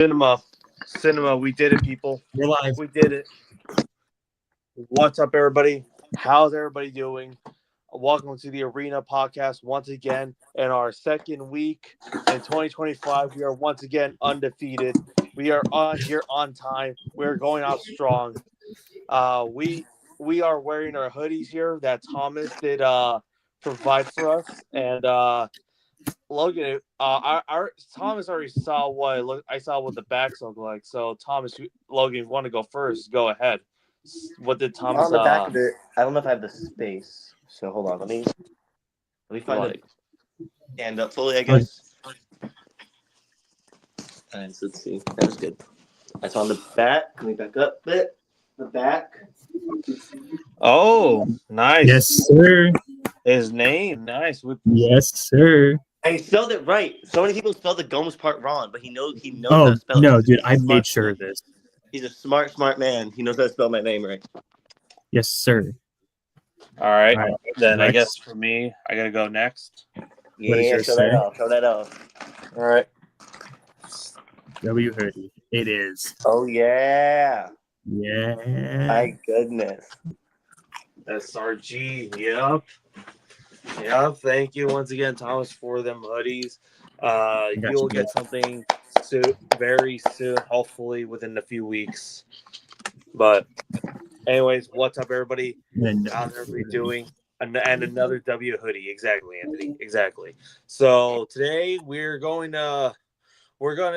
Cinema, we did it, people. We're live. We did it. What's up, everybody? How's everybody doing? Welcome to the Arena Podcast once again. In our second week in 2025, we are once again undefeated. We are on here on time. We're going out strong. We are wearing our hoodies here that Thomas did provide for us, and Logan, our Thomas already saw I saw what the backs look like. So Thomas, Logan, want to go first? Go ahead. What did Thomas? On the back of it, I don't know if I have the space. So hold on, let me find like, it. Stand up fully, I guess. Alright, so let's see. That was good. That's on the back. Can we back up a bit? The back. Oh, nice. Yes, sir. His name, nice. Yes, sir. And he spelled it right. So many people spelled the Gomes part wrong, but he knows how Oh to spell it. no, dude! I Smart made sure man. of this. He's a smart man. He knows how to spell my name right. Yes, sir. All right. All right. Then I Next. guess for me, I gotta go next. What is Yeah, yours, show sir? that off. Show that off. All right. W hoodie. It is. Oh yeah. Yeah. My goodness. SRG. Yep. Yep. Thank you once again, Thomas, for them hoodies. got You'll you, get man. something soon, very soon, hopefully within a few weeks. But, anyways, what's up, everybody? And How's everybody doing? And another W hoodie, exactly, Anthony, exactly. So today we're going to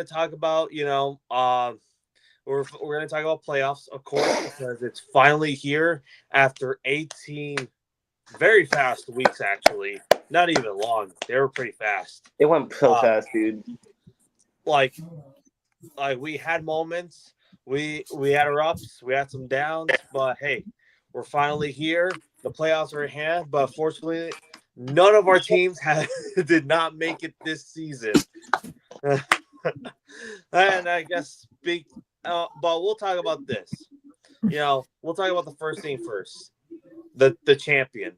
talk about we're going to talk about playoffs, of course, because it's finally here after 18 very fast weeks. Actually, not even long. They were pretty fast. It went so fast, dude. Like we had moments. We had our ups, we had some downs, but hey, we're finally here. The playoffs are at hand, but fortunately, none of our teams did not make it this season. And I guess but we'll talk about this. We'll talk about the first thing first. The champion.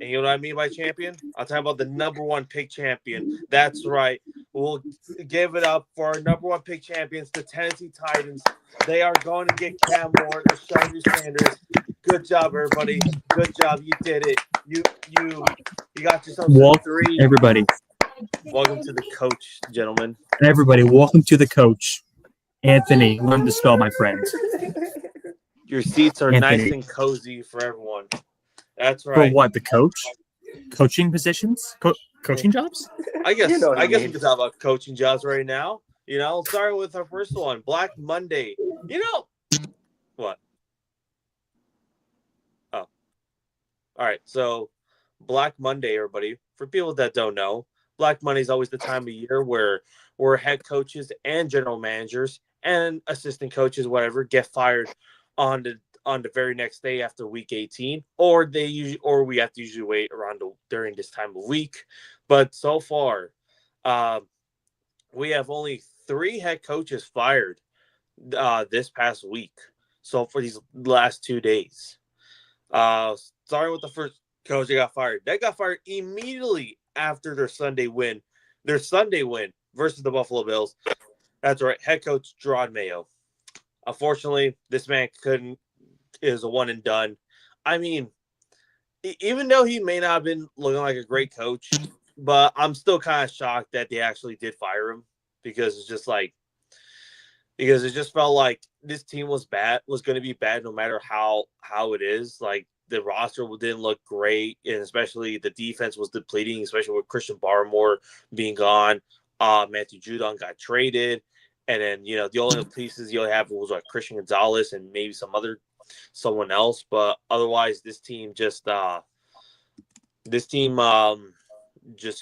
And you know what I mean by champion? I'll talk about the number one pick champion. That's right. We'll give it up for our number one pick champions, the Tennessee Titans. They are going to get Cam Moore and Shiny Sanders. Good job, everybody. Good job. You did it. You got yourself three. everybody. Welcome to the coach, gentlemen. Everybody, welcome to the coach, Anthony. Learn to spell, my friend. Your seats are Anthony. nice and cozy for everyone. That's For right. what? The coach? Coaching positions? Coaching jobs? I guess You know what I we mean. can talk about coaching jobs right now. Starting with our first one, Black Monday. What? Oh. All right. So Black Monday, everybody. For people that don't know, Black Monday is always the time of year where head coaches and general managers and assistant coaches, whatever, get fired on the very next day after week 18, or we have to usually wait around during this time of week. But so far, we have only 3 head coaches fired this past week. So for these last 2 days, starting with the first coach that got fired. They got fired immediately after their Sunday win versus the Buffalo Bills. That's right, head coach Gerard Mayo. Unfortunately, this man is a one and done. I mean, even though he may not have been looking like a great coach, but I'm still kind of shocked that they actually did fire him because it just felt like this team was going to be bad no matter how it is. Like the roster didn't look great, and especially the defense was depleting, especially with Christian Barmore being gone. Matthew Judon got traded, and then the only pieces you have was like Christian Gonzalez and maybe someone else, but otherwise this team just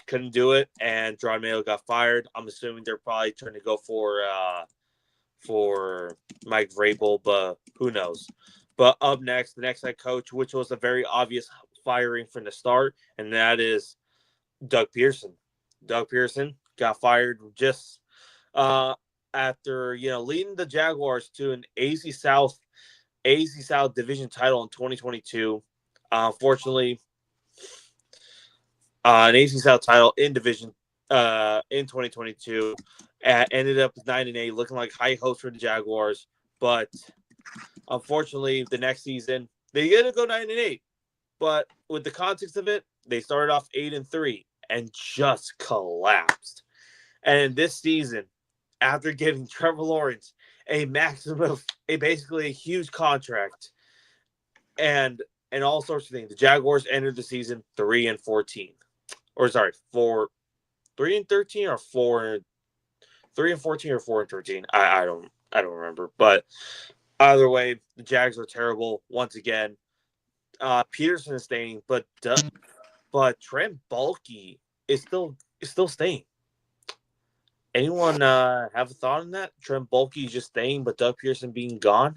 couldn't do it, and Gerard Mayo got fired. I'm assuming they're probably trying to go for Mike Vrabel, but who knows. But up next, the next head coach, which was a very obvious firing from the start, and that is Doug Pearson. Doug Pearson got fired just after leading the Jaguars to an AFC South division title in 2022. Unfortunately, an AFC South title in division in 2022 Ended up 9-8, looking like high hopes for the Jaguars. But unfortunately, the next season they didn't go 9-8. But with the context of it, they started off 8-3 and just collapsed. And this season, after giving Trevor Lawrence basically a huge contract, and all sorts of things, the Jaguars entered the season 3-14, or sorry, 3-13 or 3-14 or 4-13. I don't remember, but either way, the Jags are terrible once again. Peterson is staying, but Trent Baalke is still staying. Anyone have a thought on that? Trent Baalke just staying, but Doug Peterson being gone?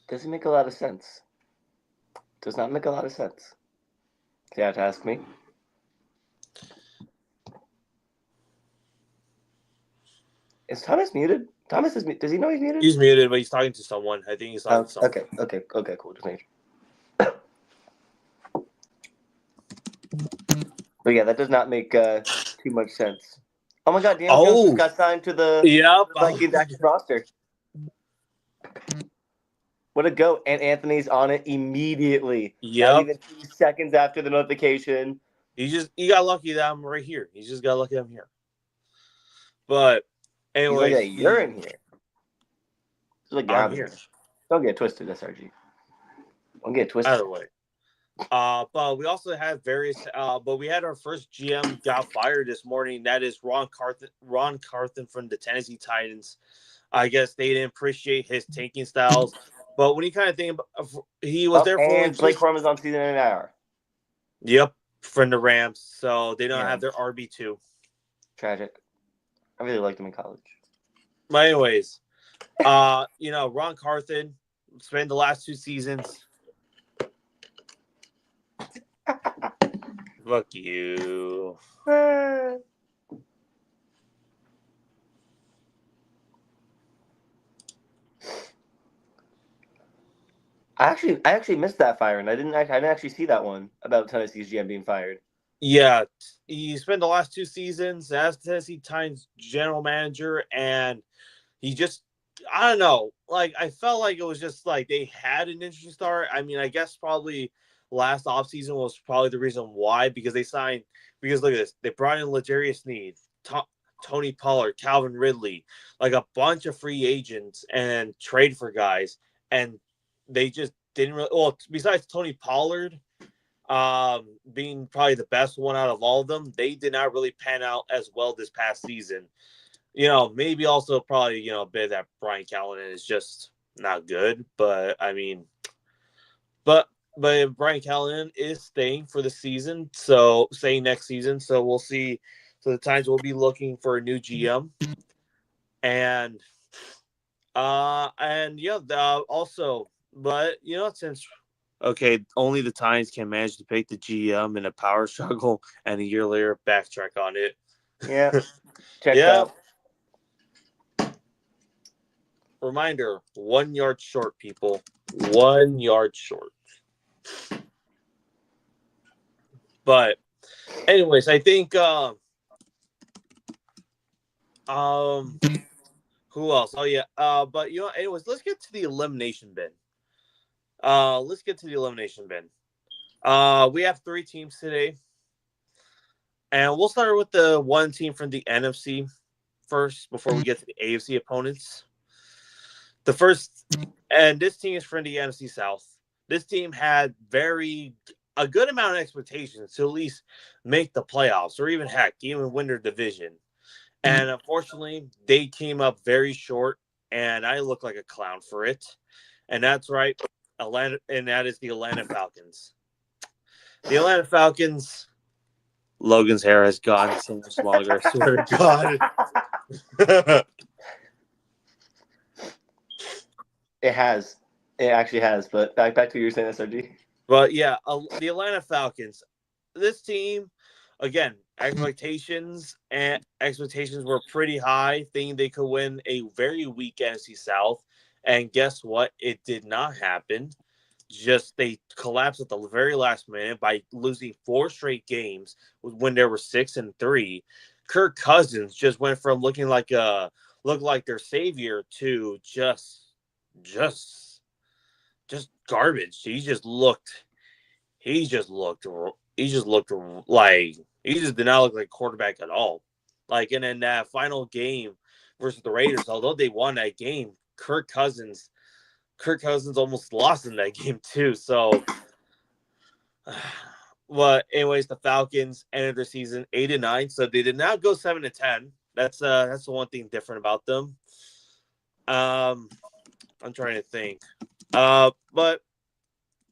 Doesn't make a lot of sense. Does not make a lot of sense. You have to ask me. Is Thomas muted? Thomas is. Does he know he's muted? He's muted, but he's talking to someone. I think he's talking to someone. Okay, cool. Just make But yeah, that does not make too much sense. Oh my God, Daniel Jones just got signed to the Vikings active roster. What a go. And Anthony's on it immediately. Yep. Not even 2 seconds after the notification. He got lucky that I'm right here. He just got lucky I'm here. But anyway, like, you're in here. Like, I'm here. Don't get twisted, SRG. Don't get twisted. Either way. But we also have but we had our first GM got fired this morning. That is Ron Carthon from the Tennessee Titans. I guess they didn't appreciate his tanking styles. But when you kind of think about, he was there for. And Blake Corum is on season IR. Yep, from the Rams. So they don't have their RB2. Tragic. I really liked him in college. But anyways, Ron Carthon spent the last 2 seasons. Fuck you. I actually missed that firing. I didn't actually see that one about Tennessee's GM being fired. Yeah, he spent the last 2 seasons as Tennessee Titans general manager, and he just, I don't know, like I felt like it was just like they had an interesting start. I mean, I guess probably last offseason was probably the reason why, because look at this, they brought in L'Jarius Sneed, Tony Pollard, Calvin Ridley, like a bunch of free agents and trade for guys, and they just didn't really. Well, besides Tony Pollard being probably the best one out of all of them, they did not really pan out as well this past season. Maybe also probably a bit that Brian Callahan is just not good, but I mean, but Brian Callahan is staying for the season, so staying next season. So we'll see. So the Titans will be looking for a new GM, and also. But since only the Titans can manage to pick the GM in a power struggle, and a year later backtrack on it. Yeah, check out. Reminder: 1 yard short, people. 1 yard short. But, anyways, I think who else? Oh yeah. But anyways, let's get to the elimination bin. We have 3 teams today. And we'll start with the one team from the NFC first before we get to the AFC opponents. And this team is from the NFC South. This team had a good amount of expectations to at least make the playoffs, or even win their division. And unfortunately, they came up very short, and I look like a clown for it. And that's right, and that is the Atlanta Falcons. The Atlanta Falcons, Logan's hair has gotten so much longer, I swear to God. It has. It actually has, but back to what you were saying, SRG. But yeah, the Atlanta Falcons, this team, again, expectations were pretty high, thinking they could win a very weak NFC South. And guess what? It did not happen. they collapsed at the very last minute by losing 4 straight games when they were 6-3. Kirk Cousins just went from looking like their savior to just garbage. He just did not look like a quarterback at all. Like, and in that final game versus the Raiders, although they won that game, Kirk Cousins almost lost in that game too. So, but anyways, the Falcons ended their season 8-9, so they did not go 7-10. That's the one thing different about them. I'm trying to think. But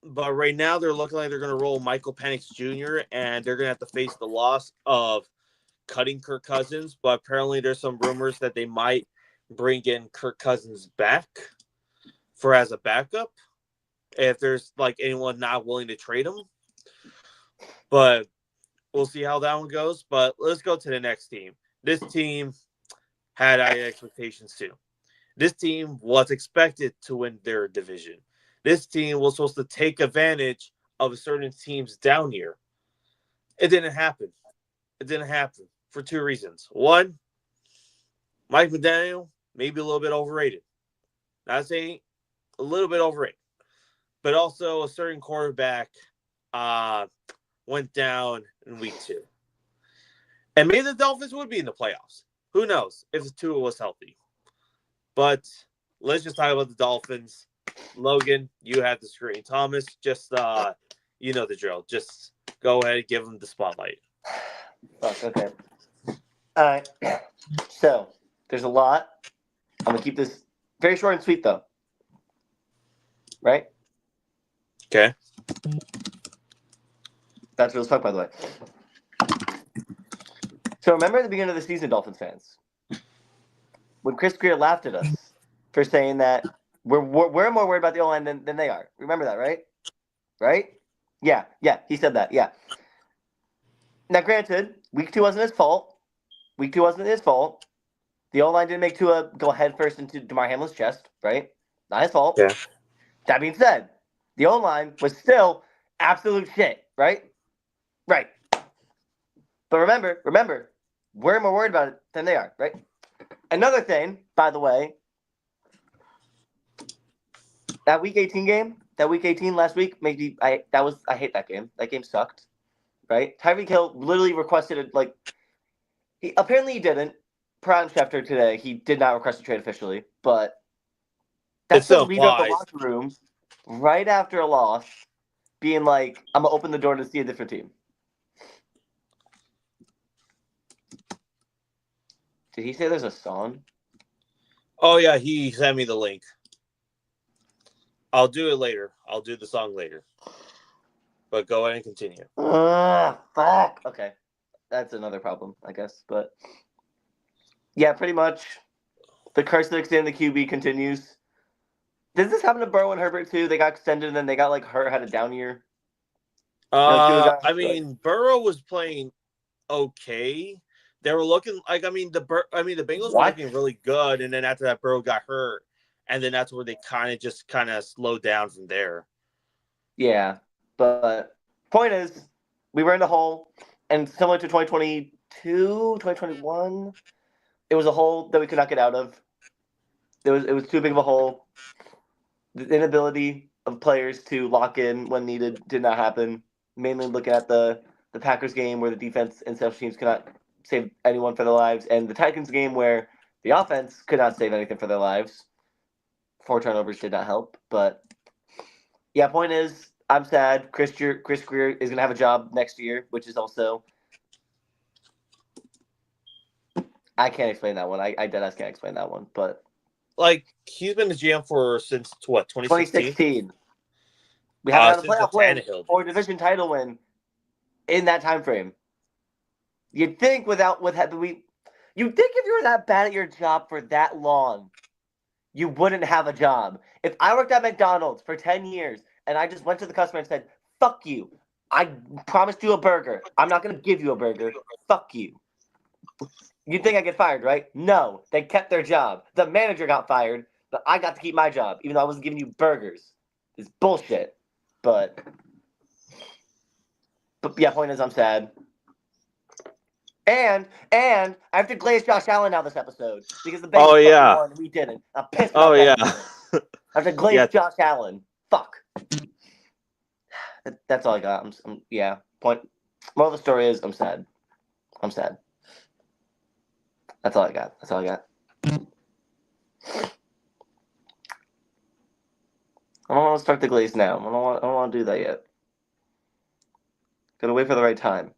right now they're looking like they're going to roll Michael Penix Jr. and they're going to have to face the loss of cutting Kirk Cousins. But apparently there's some rumors that they might bring in Kirk Cousins back as a backup if there's like anyone not willing to trade him. But we'll see how that one goes. But let's go to the next team. This team had high expectations too. This team was expected to win their division. This team was supposed to take advantage of a certain team's down year. It didn't happen. It didn't happen for 2 reasons. One, Mike McDaniel, maybe a little bit overrated. Not saying a little bit overrated. But also a certain quarterback went down in week 2. And maybe the Dolphins would be in the playoffs. Who knows if the Tua was healthy. But let's just talk about the Dolphins. Logan, you have the screen. Thomas, just, you know the drill. Just go ahead and give him the spotlight. Okay. All right. So, there's a lot. I'm going to keep this very short and sweet, though. Right? Okay. That's real as fuck, by the way. So, remember at the beginning of the season, Dolphins fans, when Chris Grier laughed at us for saying that we're more worried about the O-line than they are. Remember that, right? Right? Yeah, he said that, yeah. Now, granted, week 2 wasn't his fault. The O-line didn't make Tua go head first into DeMar Hamlin's chest, right? Not his fault. Yeah. That being said, the O-line was still absolute shit, right? Right. But remember, we're more worried about it than they are, right? Another thing, by the way, that week 18 last week, I hate that game. That game sucked, right? Tyreek Hill literally requested it, like, he didn't. Per Adam Schefter today, he did not request a trade officially, but that's the leader of the locker room right after a loss, being like, I'm gonna open the door to see a different team. Did he say there's a song? Oh, yeah, he sent me the link. I'll do it later. I'll do the song later. But go ahead and continue. Fuck. Okay. That's another problem, I guess. But, yeah, pretty much the curse that extended the QB continues. Does this happen to Burrow and Herbert, too? They got extended and then they got, like, had a down year? Burrow was playing okay. They were looking like, the Bengals were looking really good, and then after that, Burrow got hurt, and then that's where they kind of slowed down from there. Yeah, but point is, we were in the hole, and similar to 2022, 2021, it was a hole that we could not get out of. It was too big of a hole. The inability of players to lock in when needed did not happen. Mainly looking at the Packers game where the defense and special teams could not save anyone for their lives, and the Titans game where the offense could not save anything for their lives. 4 turnovers did not help, but yeah, point is, I'm sad. Chris Grier is going to have a job next year, which is also, I can't explain that one. I deadass can't explain that one, but like, he's been the GM since what, 2016? We haven't had a playoff win or a division title win in that time frame. You'd think if you were that bad at your job for that long, you wouldn't have a job. If I worked at McDonald's for 10 years and I just went to the customer and said, fuck you, I promised you a burger. I'm not going to give you a burger. Fuck you. You'd think I'd get fired, right? No, they kept their job. The manager got fired, but I got to keep my job, even though I wasn't giving you burgers. It's bullshit. But yeah, point is, I'm sad. And I have to glaze Josh Allen now this episode because the Bengals fucking won and we didn't. I'm pissed about that. I have to glaze Josh Allen. Fuck. That's all I got. Yeah. Point. Moral of the story is I'm sad. I'm sad. That's all I got. I don't want to start the glaze now. I don't want to do that yet. Gotta wait for the right time.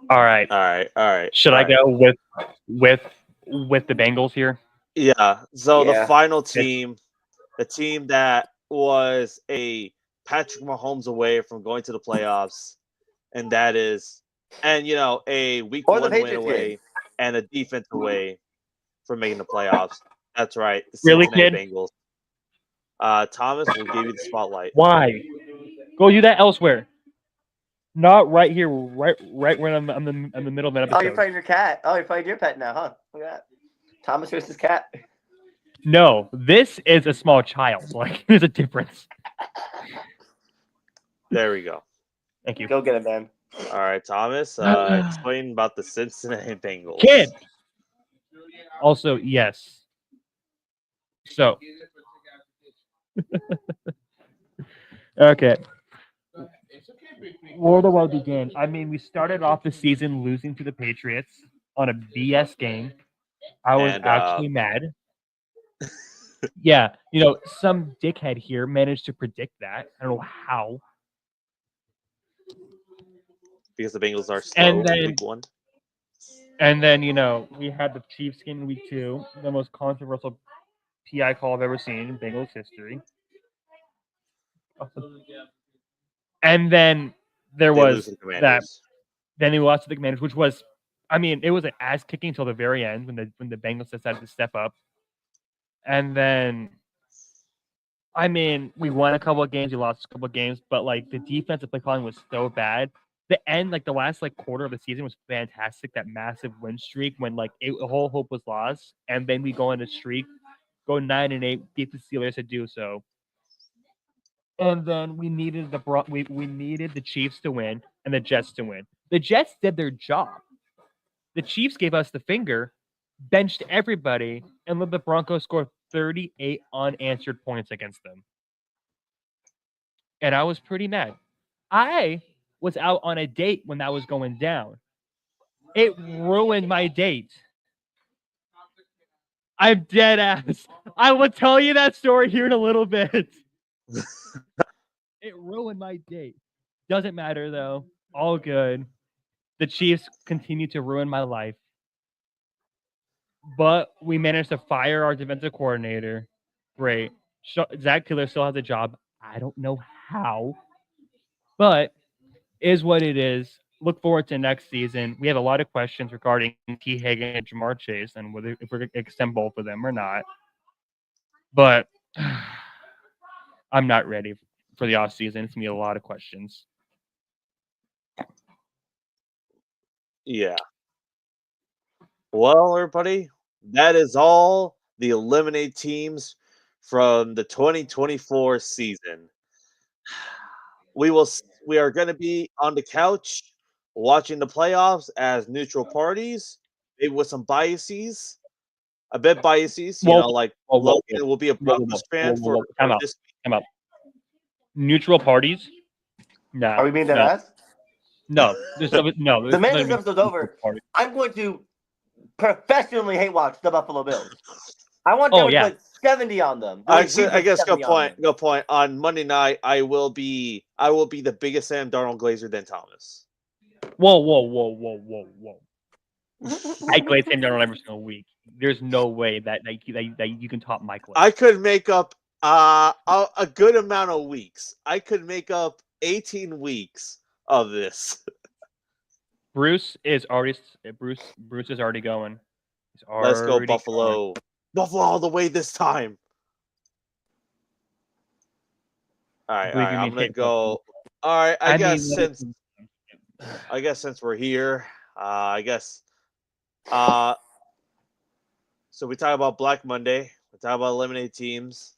All right. Should I go with the Bengals here? Yeah. So the final team, the team that was a Patrick Mahomes away from going to the playoffs, and that is, and a week 1 win away and a defense away from making the playoffs. That's right. The Cincinnati Bengals. Thomas will give you the spotlight. Why? Go do that elsewhere. Not right here, right when I'm in the middle of an episode. Oh, you're fighting your cat. Oh, you're fighting your pet now, huh? Look at that. Thomas versus cat. No, this is a small child. Like, there's a difference. There we go. Thank you. Go get it, man. All right, Thomas. Explain about the Cincinnati Bengals. Kid. Also, yes. So. Okay. Where do I begin? I mean, we started off the season losing to the Patriots on a BS game. I was actually mad. Yeah, some dickhead here managed to predict that. I don't know how. Because the Bengals are slow in week 1. And then, we had the Chiefs game in week 2, the most controversial PI call I've ever seen in Bengals history. And then there was that. Then we lost to the Commanders, which was, I mean, it was an ass kicking until the very end when the Bengals decided to step up. And then, I mean, we won a couple of games, we lost a couple of games, but like the defensive play calling was so bad. The end, like the last quarter of the season was fantastic. That massive win streak when the whole hope was lost, and then we go on a streak, go 9-8, beat the Steelers to do so. And then we needed we needed the Chiefs to win and the Jets to win. The Jets did their job. The Chiefs gave us the finger, benched everybody, and let the Broncos score 38 unanswered points against them. And I was pretty mad. I was out on a date when that was going down. It ruined my date. I'm dead ass. I will tell you that story here in a little bit. It ruined my date. Doesn't matter though. All good. The Chiefs continue to ruin my life. But we managed to fire our defensive coordinator. Great. Zach Taylor still has a job. I don't know how. But is what it is. Look forward to next season. We have a lot of questions regarding T. Hagan and Jamar Chase and whether if we're going to extend both of them or not. But I'm not ready for the offseason. It's going to be a lot of questions. Yeah. Well, everybody, that is all the eliminate teams from the 2024 season. We are going to be on the couch watching the playoffs as neutral parties, maybe with some biases, a bit biases. Logan will be a Broncos fan for this week. Time out. Neutral parties? No. Are we being that ass? No. No. The minute this episode's over, I'm going to professionally hate watch the Buffalo Bills. I want them to put 70 on them. I guess good point. On Monday night, I will be the biggest Sam Darnold glazer than Thomas. Whoa. I glaze Sam Darnold every single week. There's no way that you can top my glaze. I could make up a good amount of weeks. I could make up 18 weeks of this. Bruce is already going. Let's go Buffalo. Going. Buffalo all the way this time. All right. I'm gonna go. All right. I guess since we're here, so we talk about Black Monday. We talk about eliminate teams.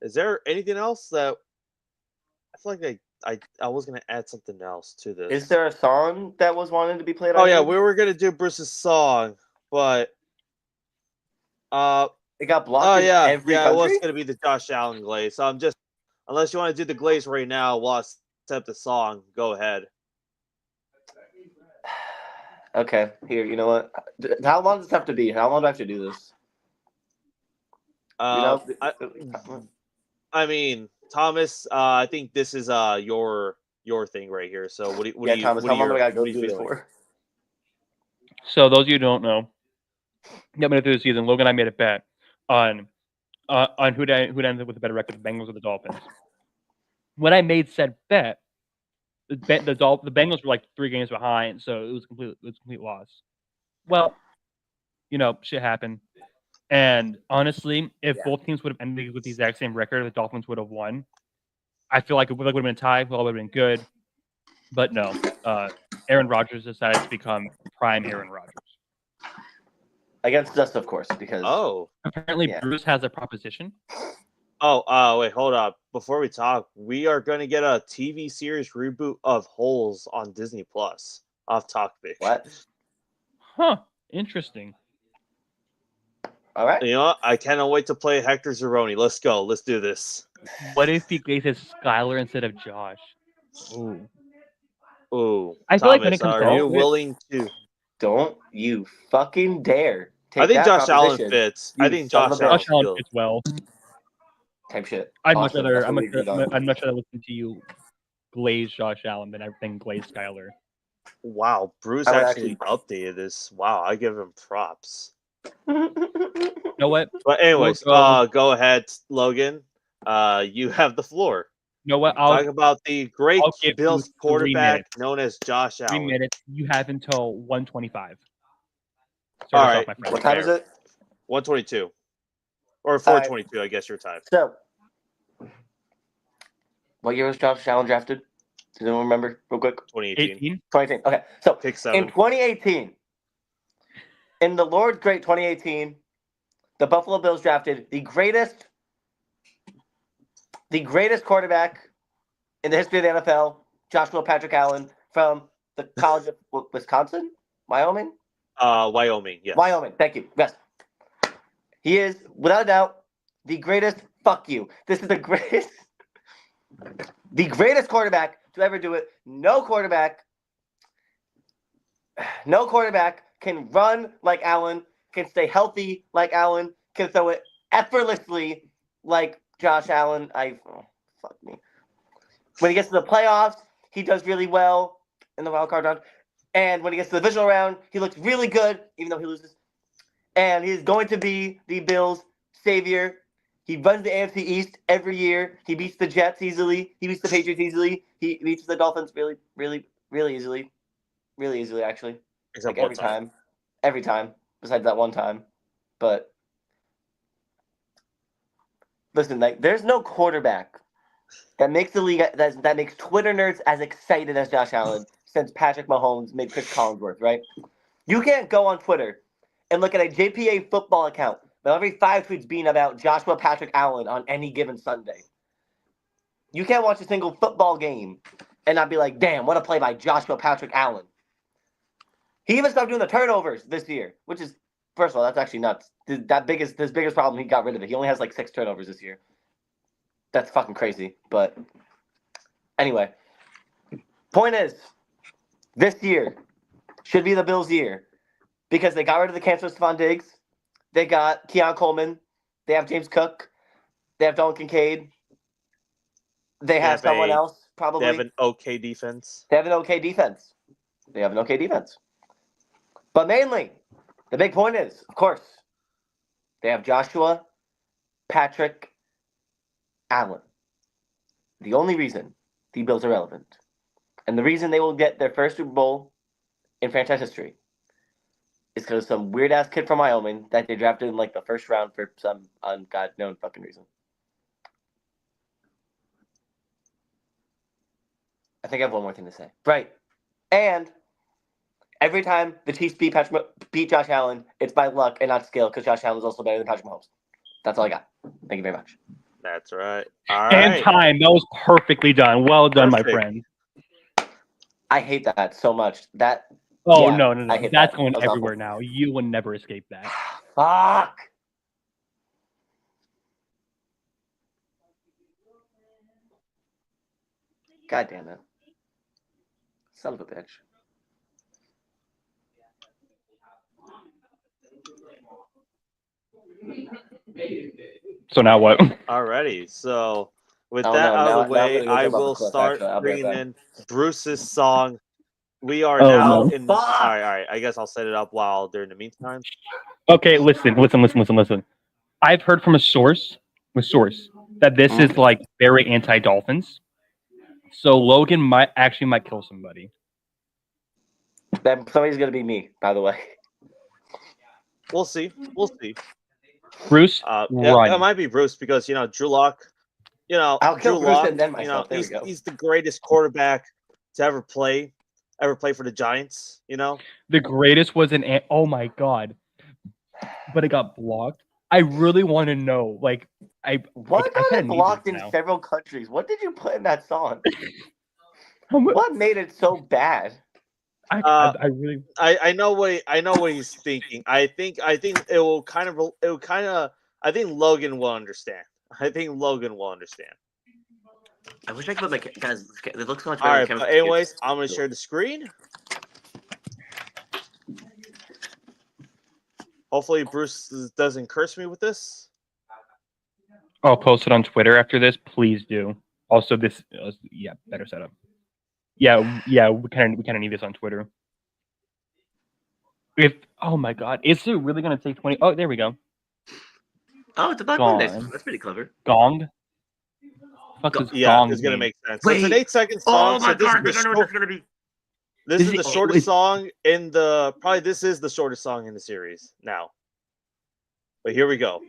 Is there anything else that I feel like I was gonna add something else to this? Is there a song that was wanted to be played? Oh yeah, we were gonna do Bruce's song, but it got blocked. Oh in yeah, every yeah, country? it was gonna be the Josh Allen glaze. So I'm just, unless you want to do the glaze right now, while I accept the song, go ahead. Okay, here. You know what? How long does this have to be? How long do I have to do this? I mean, Thomas, I think this is your thing right here. So what do you Thomas, how long do I gotta go do this feeling? for? So those of you who don't know, midway through the season, Logan and I made a bet on who'd end up with a better record, the Bengals or the Dolphins. When I made said bet, the Bengals were like 3 games behind, so it was a complete loss. Well, shit happened. And honestly, if both teams would have ended with the exact same record, the Dolphins would have won. I feel like it would have been a tie. Well, it would have been good. But no, Aaron Rodgers decided to become prime Aaron Rodgers. Against us, of course, because apparently Bruce has a proposition. Oh, wait, hold up. Before we talk, we are going to get a TV series reboot of Holes on Disney Plus. Off topic. What? Huh? Interesting. All right. You know what? I cannot wait to play Hector Zeroni. Let's go. Let's do this. What if he glazes Skylar instead of Josh? Ooh. I feel like when it comes are you willing to? Don't you fucking dare! I think Josh Allen fits. I think Josh Allen fits well. Type shit. I'd much rather listen to you glaze Josh Allen than glaze Skylar. Wow, Bruce actually updated this. Wow, I give him props. You know what? But anyways, go ahead, Logan. You have the floor. You know what? Talk about the great Bills quarterback 3 known as Josh Allen. 3 minutes. You have until 1:25. All right. What time is it? 1:22. Or 4:22, I guess your time. So, what year was Josh Allen drafted? Does anyone remember real quick? 2018. 2018. Okay. So, Pick 7. in 2018, in the Lord's Great 2018, the Buffalo Bills drafted the greatest quarterback in the history of the NFL, Joshua Patrick Allen, from the College of Wisconsin? Wyoming? Wyoming, yes. Wyoming, thank you. Yes. He is, without a doubt, the greatest. Fuck you. This is the greatest quarterback to ever do it. No quarterback can run like Allen, can stay healthy like Allen, can throw it effortlessly like Josh Allen. Fuck me. When he gets to the playoffs, he does really well in the wild card round. And when he gets to the divisional round, he looks really good, even though he loses. And he's going to be the Bills' savior. He runs the AFC East every year. He beats the Jets easily. He beats the Patriots easily. He beats the Dolphins really, really, really easily. Really easily, actually. Except like every time. Every time. Besides that one time. But listen, like there's no quarterback that makes the league that makes Twitter nerds as excited as Josh Allen since Patrick Mahomes made Chris Collinsworth, right? You can't go on Twitter and look at a JPA football account but every 5 tweets being about Joshua Patrick Allen on any given Sunday. You can't watch a single football game and not be like, damn, what a play by Joshua Patrick Allen. He even stopped doing the turnovers this year, which is, first of all, that's actually nuts. His biggest problem, he got rid of it. He only has like 6 turnovers this year. That's fucking crazy. But anyway, point is, this year should be the Bills' year because they got rid of the cancer Stephon Diggs. They got Keon Coleman. They have James Cook. They have Dalton Kincaid. They have someone else, probably. They have an okay defense. They have an okay defense. But mainly, the big point is, of course, they have Joshua Patrick Allen. The only reason the Bills are relevant, and the reason they will get their first Super Bowl in franchise history, is because some weird-ass kid from Wyoming that they drafted in, like, the first round for some unknown fucking reason. I think I have one more thing to say. Right. And Every time the Chiefs beat Josh Allen, it's by luck and not skill because Josh Allen is also better than Patrick Mahomes. That's all I got. Thank you very much. That's right. All And right. time. That was perfectly done. Well done, my Perfect. friend. I hate that so much. Oh, Yeah, no. I hate That's that. going That was everywhere awful. now. You will never escape that. Fuck. God damn it. Son of a bitch. So now what? Alrighty. So with Oh, that no, out now- of the now I'm way, gonna go I jump off a will cliff, start actually. I'll be right bringing back. in Bruce's song. We are Oh, now no. in. Fuck! All right. I guess I'll set it up while during the meantime. Okay, listen. I've heard from a source that this is like very anti-Dolphins. So Logan might kill somebody. Then somebody's gonna be me, by the way. We'll see. Bruce, Yeah, run. it might be Bruce because Drew Lock. I'll kill Drew Bruce Lock. and then myself. There we go. He's the greatest quarterback to ever play for the Giants. The greatest was oh my god, but it got blocked. I really want to know, like, What I got kinda it need blocked this in now. several countries? What did you put in that song? How much- What made it so bad? I really. I know what he's thinking. I think I think Logan will understand. I wish I could put my guys. It looks so much All right, but anyways, I'm gonna share the screen. Hopefully, Bruce doesn't curse me with this. I'll post it on Twitter after this. Please do. Also, this, better setup. Yeah. We kind of need this on Twitter. Oh my god, is it really gonna take 20? Oh, there we go. Oh, it's a Black Gone. Monday. That's pretty clever. Gong. Fuck this Yeah, gong it's gonna mean? make sense. So it's an Wait. 8-second song. Oh my so this god! is I know what this is gonna be. This Is is it- the shortest song in the this is the shortest song in the series now. But here we go.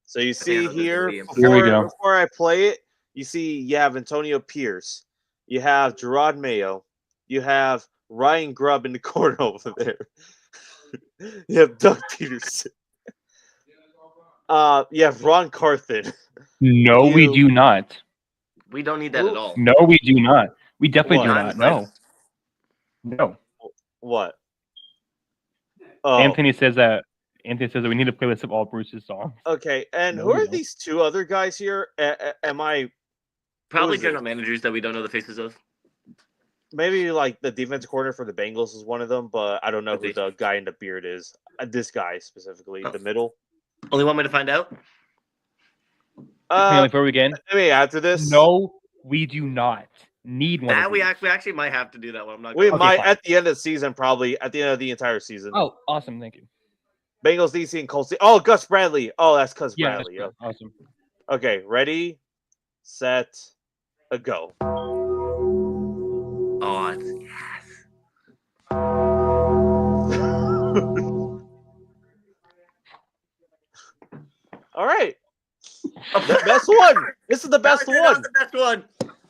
So you see know this is here gonna be Here we go. before I play it, you see you have Antonio Pierce, you have Gerard Mayo, you have Ryan Grubb in the corner over there. You have Doug Peterson. You have Ron Carthen. No, we do not. We don't need that at all. No, we do not. We definitely What? do Not not. in No. this No. What? Oh, Anthony says that we need a playlist of all Bruce's songs. okay. And No, who we are don't. these two other guys here? Am I Probably is general it? managers that we don't know the faces of. maybe like the defensive coordinator for the Bengals is one of them, but I don't know who Okay. the guy in the beard is. This guy specifically, Oh. the middle. Only one way to find out. Hang on, before we begin. I mean, after this, No, we do not need one. That of we these. actually might have to do that one. I'm not. we gonna- might fine. at the end of the season, probably at the end of the entire season. Oh, awesome! Thank you. Bengals, DC, and Colts. Oh, Gus Bradley. Oh, that's Gus Yeah, Bradley. that's good. Awesome. Okay, ready, set, a go. Oh, it's, yes. All right, the best one. This is the best That one. was the best one.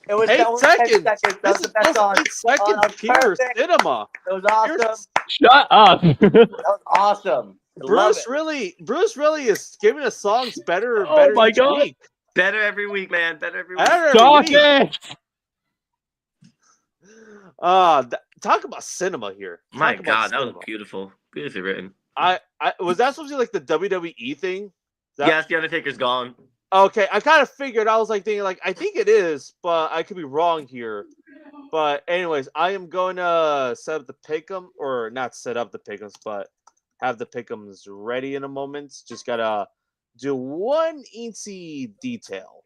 It was 8 that was 10 seconds. That This was is the best song. 8 seconds. that was Pure perfect. cinema. That was awesome. Shut up. That was awesome. I love it. Bruce really is giving us songs better. Oh better my each God. week. Better every week, man. Better every week. Better every Stop week. it. Talk about cinema here. My Talk about God, that was cinema. beautiful. Beautifully written. I was that supposed to be like the WWE thing? Yes, the Undertaker's gone. Okay, I kind of figured. I was like thinking, like I think it is, but I could be wrong here. But anyways, I am going to set up the pick'em, or not set up the pick'ems, but have the pick'ems ready in a moment. Just gotta do one easy detail.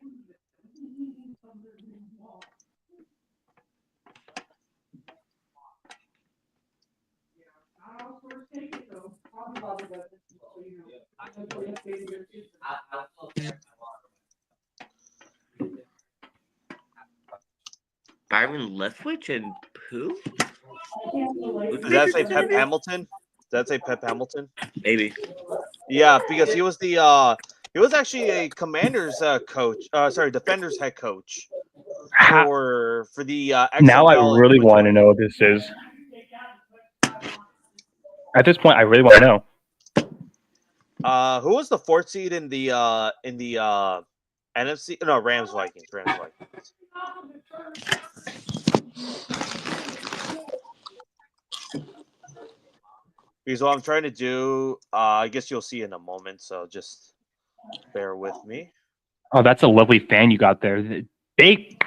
Byron Leftwich and who? Does that say Pep Hamilton? Does that say Pep Hamilton? Maybe. Yeah, because he was actually a Commanders coach. Defenders head coach for the Now I XFL in really 2020. want to know what this is. At this point, I really want to know. Who was the 4th seed in the NFC? No, Rams Vikings. Because what I'm trying to do, I guess you'll see in a moment. So just bear with me. Oh, that's a lovely fan you got there. Big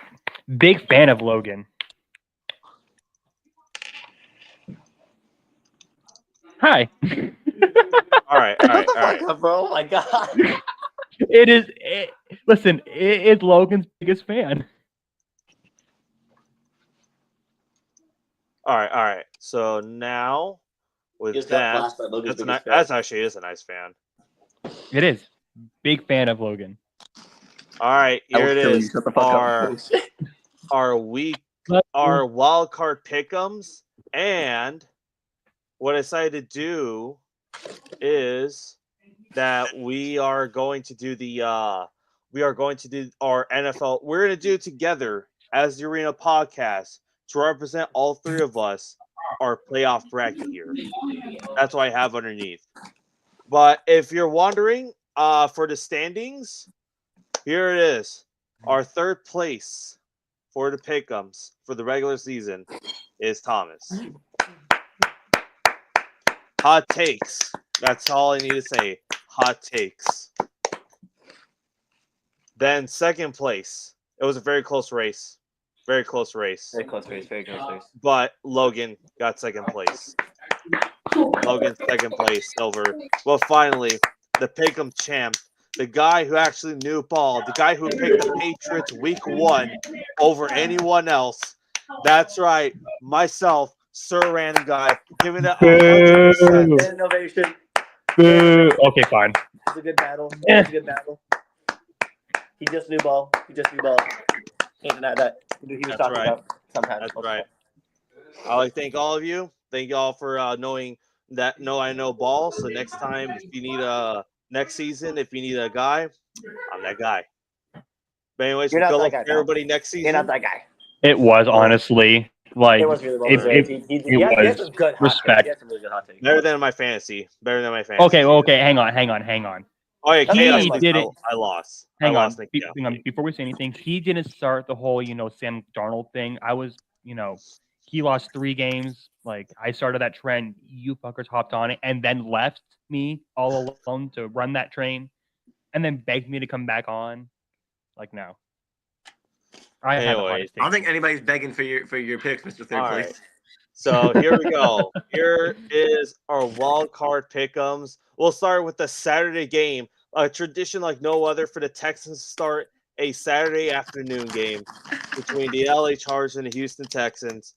fan of Logan. Hi. All right. Shut the fuck up, bro. Oh my god. Listen, it's Logan's biggest fan. All right. So now with that, that's actually is a nice fan. It is. Big fan of Logan. All right, here it is. Shut the fuck up. Our wild card pick'ems, and what I decided to do is that we are going to do our NFL. We're going to do it together as the Arena Podcast to represent all three of us our playoff bracket here. That's what I have underneath. But if you're wondering, for the standings, here it is. Our 3rd place for the pick'ems for the regular season is Thomas. Hot takes. That's all I need to say. Hot takes. Then 2nd place. It was a very close race. Very close race. But Logan got 2nd place. Logan's 2nd place, silver. Well, finally, the pick'em champ. The guy who actually knew ball, the guy who picked the Patriots week 1 over anyone else. That's right, myself, Sir Random Guy, giving it 100%. Innovation. Okay, fine. It's a good battle. It's a good battle. He just knew ball. Can't deny that. He was talking about sometimes. That's right. I'd like to thank all of you. Thank you all for knowing that I know ball. So next time, if you need next season, if you need a guy, I'm that guy. But anyways, good luck to everybody next season. You're not that guy. It was honestly like it was really well deserved. He had some good respect. He had some really good hot takes. Better than my fantasy. Okay. Hang on. Oh yeah, he did it. I lost. Hang on. Before we say anything, he didn't start the whole Sam Darnold thing. He lost 3 games. Like I started that trend. You fuckers hopped on it and then left me all alone to run that train, and then begged me to come back on. Like no. I don't think anybody's begging for your picks, Mr. Third Place. Right. So here we go. Here is our wild card pick'ems. We'll start with the Saturday game. A tradition like no other for the Texans to start a Saturday afternoon game between the LA Chargers and the Houston Texans.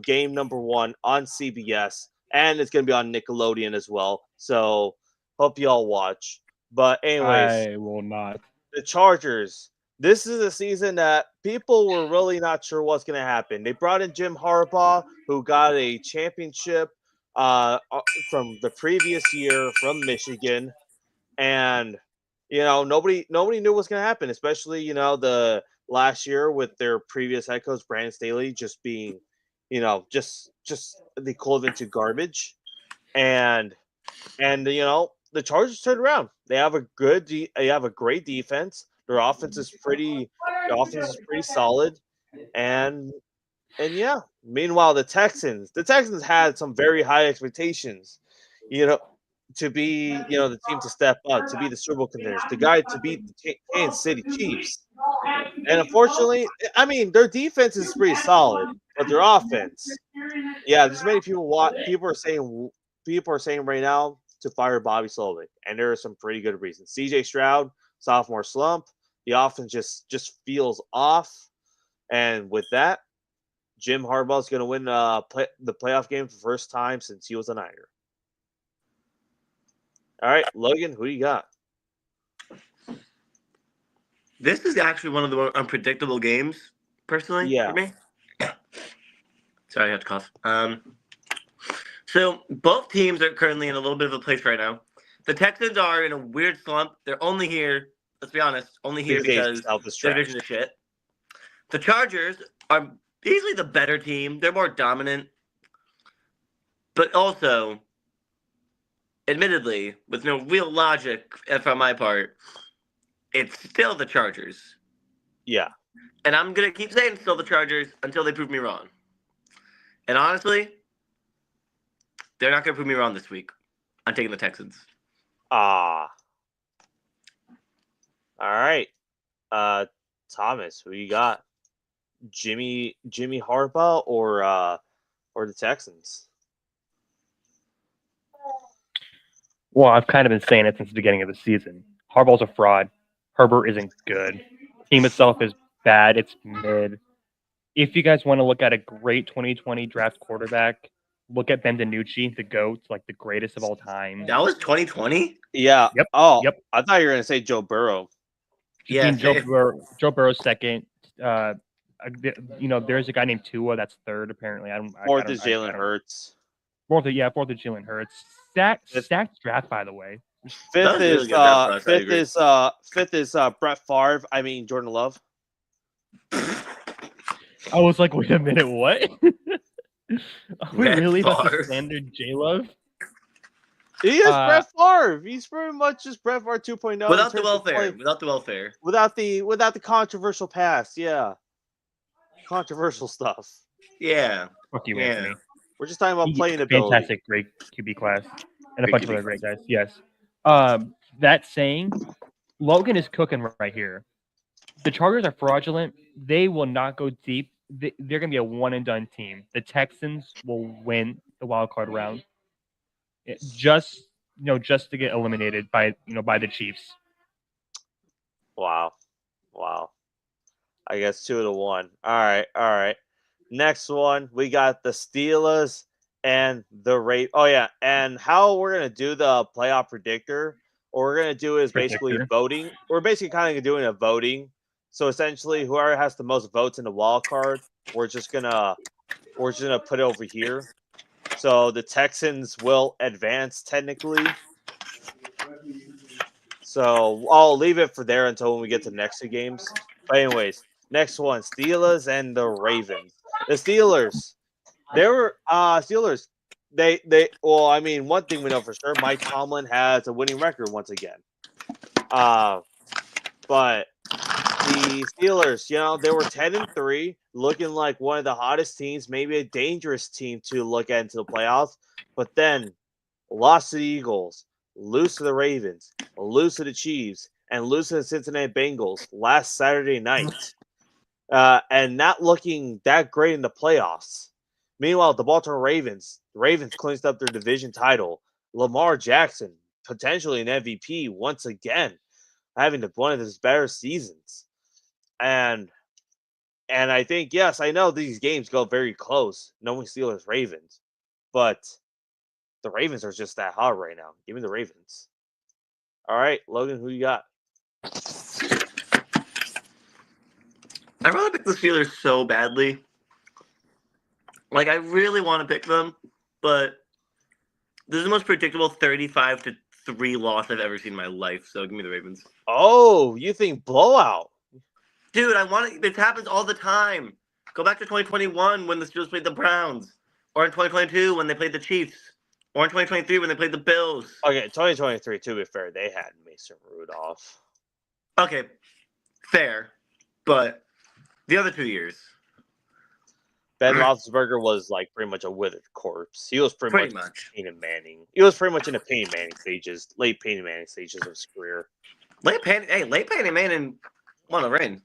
Game number 1 on CBS, and it's going to be on Nickelodeon as well. So hope you all watch. But anyways, I will not. The Chargers. This is a season that people were really not sure what's going to happen. They brought in Jim Harbaugh, who got a championship from the previous year from Michigan, and nobody knew what's going to happen, especially the last year with their previous head coach Brandon Staley just being just the equivalent to garbage, and the Chargers turned around. They have a great defense. Their offense is pretty solid, and yeah. Meanwhile, the Texans had some very high expectations, to be the team to step up, to be the Super Bowl contenders, the guy to beat the Kansas City Chiefs. And unfortunately, their defense is pretty solid, but their offense, there's many people. People are saying right now to fire Bobby Slowick, and there are some pretty good reasons. C.J. Stroud, sophomore slump. The offense just feels off, and with that, Jim Harbaugh is going to win the playoff game for the first time since he was a Niner. All right, Logan, who you got? This is actually one of the more unpredictable games, personally, for me. Sorry, I had to cough. So both teams are currently in a little bit of a place right now. The Texans are in a weird slump. They're only here, let's be honest, because their division is shit. The Chargers are easily the better team. They're more dominant. But also, admittedly, with no real logic from my part, it's still the Chargers. Yeah. And I'm going to keep saying still the Chargers until they prove me wrong. And honestly, they're not going to prove me wrong this week. I'm taking the Texans. All right. Thomas, who you got? Jimmy Harbaugh or the Texans? Well, I've kind of been saying it since the beginning of the season. Harbaugh's a fraud. Herbert isn't good. Team itself is bad. It's mid. If you guys want to look at a great 2020 draft quarterback, look at Ben DiNucci, the GOAT, like the greatest of all time. That was 2020? Yeah. Yep. Oh, Yep. I thought you were going to say Joe Burrow. Yeah, Joe Burrow's second. There's a guy named Tua that's third. Apparently, Fourth is Jalen Hurts. Fourth is Jalen Hurts. Stacked draft, by the way. Fifth really good draft class, I agree. Fifth is Brett Favre. I mean Jordan Love. I was like, wait a minute, what? Are we Brett really about to Favre. slander J-Love? He is Brett Favre. He's pretty much just Brett Favre 2.0. Without the welfare. Without the controversial past. Yeah. Controversial stuff. Yeah. Fuck you, Yeah. Anthony. We're just talking about playing ability. Fantastic, great QB class. And a Great bunch of QB other great class. guys. Yes. That saying, Logan is cooking right here. The Chargers are fraudulent. They will not go deep. They're going to be a one-and-done team. The Texans will win the wild card round. Just to get eliminated by the Chiefs. Wow. I guess 2-1. All right. Next one, we got the Steelers and the Ravens. Oh yeah, and how we're gonna do the playoff predictor? What we're gonna do is basically voting. We're basically kind of doing a voting. So essentially, whoever has the most votes in the wild card, we're just gonna put it over here. So the Texans will advance technically. So I'll leave it for there until when we get to the next two games. But anyways, next one, Steelers and the Ravens. The Steelers, well, I mean, one thing we know for sure, Mike Tomlin has a winning record once again. But the Steelers, they were 10-3, looking like one of the hottest teams, maybe a dangerous team to look at into the playoffs. But then lost to the Eagles, lose to the Ravens, lose to the Chiefs, and lose to the Cincinnati Bengals last Saturday night. And not looking that great in the playoffs. Meanwhile, the Baltimore Ravens clinched up their division title. Lamar Jackson, potentially an MVP once again, having one of his better seasons. And I think, yes, I know these games go very close, knowing Steelers Ravens, but the Ravens are just that hot right now. Give me the Ravens. All right, Logan, who you got? I want to pick the Steelers so badly. Like, I really want to pick them, but this is the most predictable 35-3 loss I've ever seen in my life. So give me the Ravens. Oh, you think blowout? Dude, this happens all the time. Go back to 2021 when the Steelers played the Browns, or in 2022 when they played the Chiefs, or in 2023 when they played the Bills. Okay, 2023, to be fair, they had Mason Rudolph. Okay, fair, but the other 2 years, Ben Roethlisberger was like pretty much a withered corpse. He was pretty much Peyton Manning. He was pretty much in the late Peyton Manning stages of his career. Late Peyton Manning won a ring.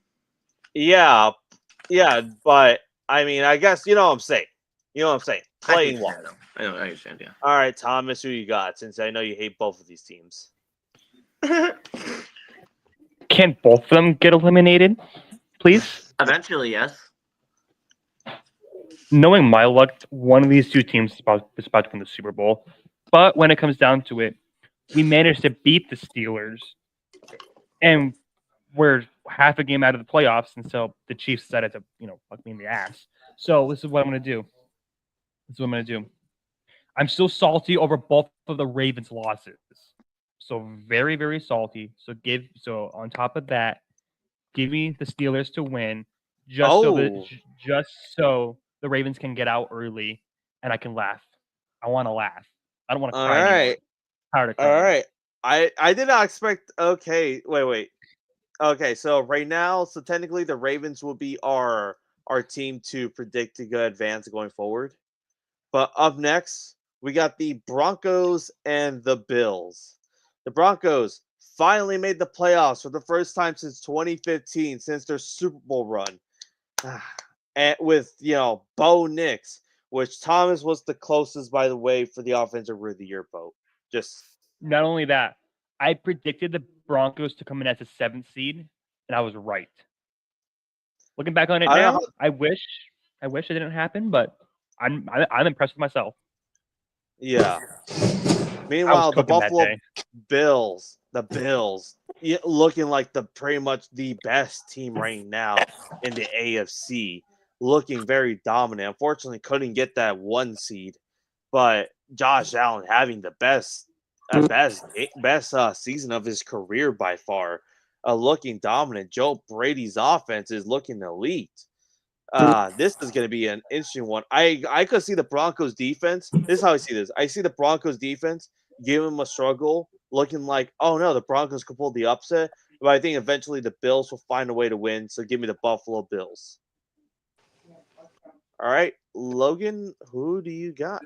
Yeah, but I mean, I guess you know what I'm saying. Playing well. I understand, yeah. All right, Thomas, who you got? Since I know you hate both of these teams. Can both of them get eliminated, please? Eventually, yes. Knowing my luck, one of these two teams is about to win the Super Bowl. But when it comes down to it, we managed to beat the Steelers, and we're half a game out of the playoffs, and so the Chiefs decided to, fuck me in the ass. So this is what I'm going to do. I'm still salty over both of the Ravens' losses. So very, very salty. So on top of that, give me the Steelers to win, just so the Ravens can get out early and I can laugh. I want to laugh. I don't want to cry. All right. Power to All Cleveland. right. I did not expect. Okay, wait. Okay, so right now, so technically the Ravens will be our team to predict to go advance going forward. But up next, we got the Broncos and the Bills. The Broncos finally made the playoffs for the first time since 2015, since their Super Bowl run. And with, Bo Nix, which Thomas was the closest, by the way, for the Offensive Rookie of the Year vote. Just Not only that, I predicted the Broncos to come in as a 7th seed, and I was right. Looking back on it now, I wish it didn't happen, but I'm impressed with myself. Yeah. Meanwhile, the Buffalo Bills, looking like pretty much the best team right now in the AFC, looking very dominant. Unfortunately, couldn't get that 1 seed, but Josh Allen having the best season of his career by far, looking dominant. Joe Brady's offense is looking elite. This is going to be an interesting one. I could see the Broncos defense. This is how I see this. I see the Broncos defense give them a struggle, looking like, oh no, the Broncos could pull the upset. But I think eventually the Bills will find a way to win. So give me the Buffalo Bills. All right, Logan, who do you got?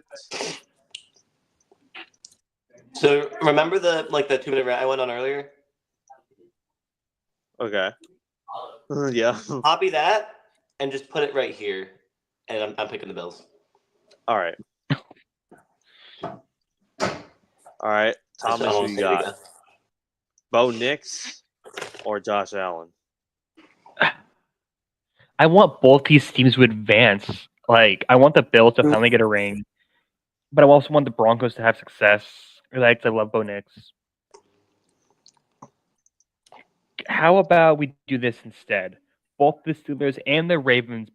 So remember the 2-minute rant I went on earlier? Okay. Yeah. Copy that and just put it right here, and I'm picking the Bills. All right. All right, Thomas, who you got? Bo Nix or Josh Allen? I want both these teams to advance. Like, I want the Bills to finally get a ring, but I also want the Broncos to have success. I love Bo Nix. How about we do this instead? Both the Steelers and the Ravens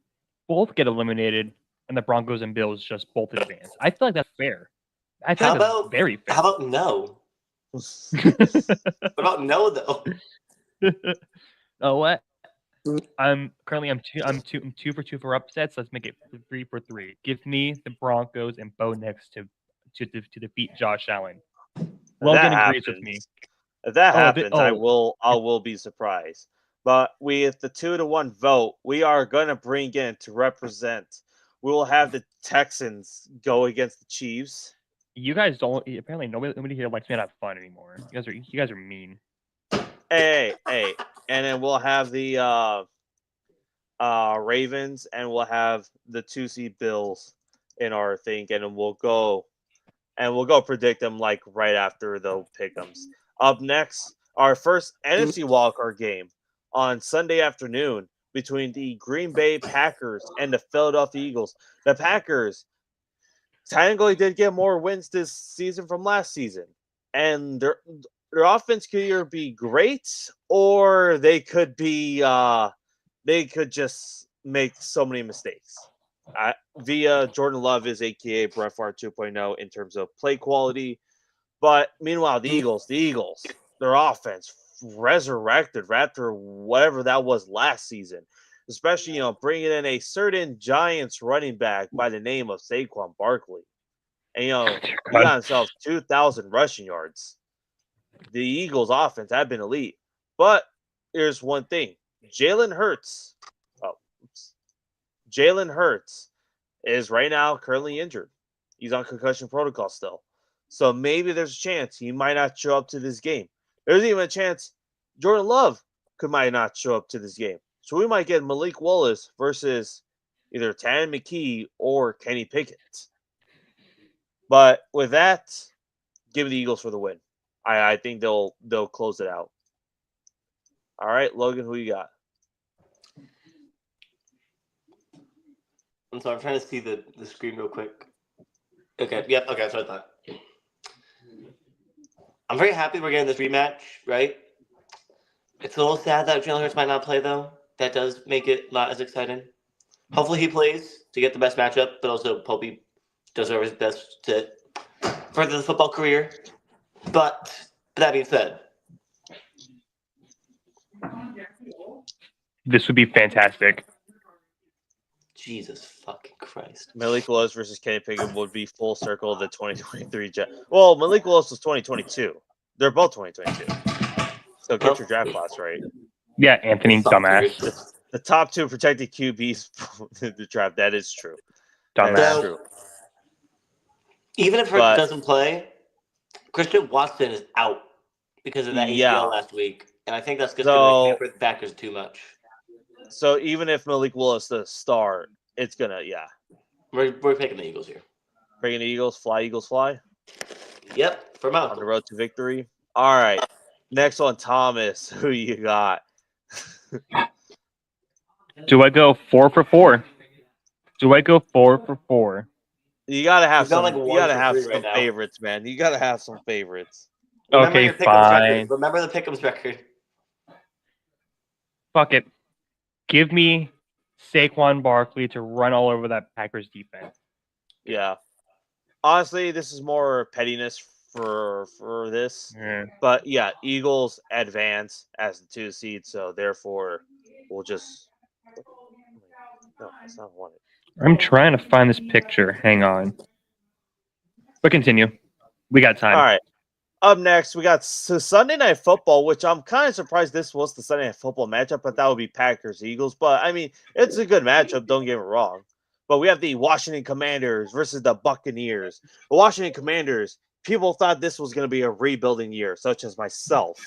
both get eliminated, and the Broncos and Bills just both advance. I feel like that's fair. I feel like that's very fair. How about no? What about no though? Oh, what? I'm 2 for 2 for upsets. Let's make it 3 for 3. Give me the Broncos and Bo Nix to defeat Josh Allen. Logan agrees with me. If that happens, I will be surprised. But with the 2-1 vote, we are going to bring in to represent. We will have the Texans go against the Chiefs. You guys don't. Apparently, nobody here likes me to have fun anymore. You guys are mean. Hey, and then we'll have the Ravens, and we'll have the 2-seed Bills in our thing, and then we'll go predict them like right after the pick'ems. Up next, our first NFC wildcard game on Sunday afternoon between the Green Bay Packers and the Philadelphia Eagles. The Packers technically did get more wins this season from last season, and their offense could either be great or they could be they could just make so many mistakes. Via Jordan Love is aka Brett Favre 2.0 in terms of play quality. But meanwhile, the Eagles, their offense resurrected after whatever that was last season, especially, bringing in a certain Giants running back by the name of Saquon Barkley. And, he got himself 2,000 rushing yards. The Eagles offense had been elite. But here's one thing. Jalen Hurts is right now currently injured. He's on concussion protocol still. So maybe there's a chance he might not show up to this game. There's even a chance Jordan Love might not show up to this game. So we might get Malik Willis versus either Tanner McKee or Kenny Pickett. But with that, give me the Eagles for the win. I think they'll close it out. All right, Logan, who you got? I'm sorry, I'm trying to see the screen real quick. Okay, yep, okay, that's what I thought. I'm very happy we're getting this rematch, right? It's a little sad that Jalen Hurts might not play, though. That does make it not as exciting. Hopefully he plays to get the best matchup, but also hope he does his best to further the football career. But that being said, this would be fantastic. Jesus fucking Christ. Malik Willis versus Kenny Pickett would be full circle of the 2023 Jet. Well, Malik Willis was 2022. They're both 2022. So get your draft class right. Yeah, Anthony, Suck, dumbass. dude. The top 2 protected QBs in the draft. That is true. That Dumbass. is true. Even if Hurts But- doesn't play, Christian Watson is out because of that Yeah. ACL last week. And I think that's just So- going to hamper the Packers too much. So even if Malik Willis does start, it's gonna We're picking the Eagles here. bring the Eagles, fly. Yep, for On the Malcolm. road to victory. All right. Next one, Thomas. Who you got? Do I go 4 for 4? Do I go 4 for 4? You gotta have He's got some. like You 1 gotta for have 3 some right now. favorites, man. You gotta have some favorites. Remember Okay, your Pick'ems fine. record. Remember the Pick'ems record. Fuck it. Give me Saquon Barkley to run all over that Packers defense. Yeah. Honestly, this is more pettiness for this. Yeah. But yeah, Eagles advance as the 2 seed, so therefore we'll just. No, that's not one. I'm trying to find this picture. Hang on. But continue. We got time. All right. Up next, we got Sunday Night Football, which I'm kind of surprised this was the Sunday Night Football matchup, but that would be Packers Eagles. But I mean, it's a good matchup. Don't get me wrong. But we have the Washington Commanders versus the Buccaneers. The Washington Commanders. People thought this was going to be a rebuilding year, such as myself,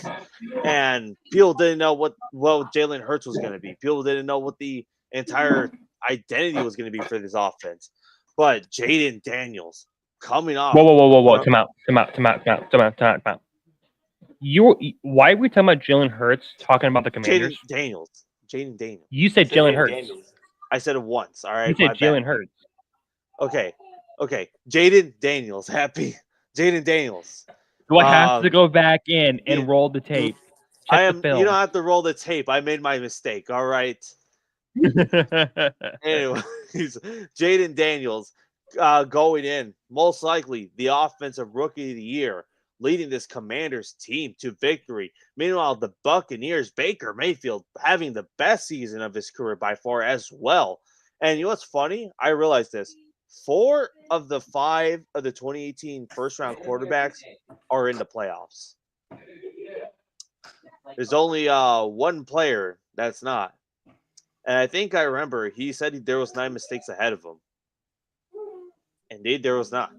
and people didn't know what Jalen Hurts was going to be. People didn't know what the entire identity was going to be for this offense. But Jaden Daniels coming off. Whoa. Come out. Why are we talking about Jalen Hurts talking about the Commanders? Jaden Daniels. You said Jalen Hurts. Daniels. I said it once. All right. You said my Jalen bad. Hurts. Okay. Jaden Daniels. Jaden Daniels. Do I have to go back in and roll the tape? Check the film. You don't have to roll the tape. I made my mistake. All right. Anyways, Jaden Daniels going in, most likely the offensive rookie of the year, leading this Commanders team to victory. Meanwhile, the Buccaneers, Baker Mayfield having the best season of his career by far as well. And you know what's funny? I realized this. 4 of the 5 of the 2018 first-round quarterbacks are in the playoffs. There's only one player that's not. And I think I remember he said there was 9 mistakes ahead of him. Indeed, there was not.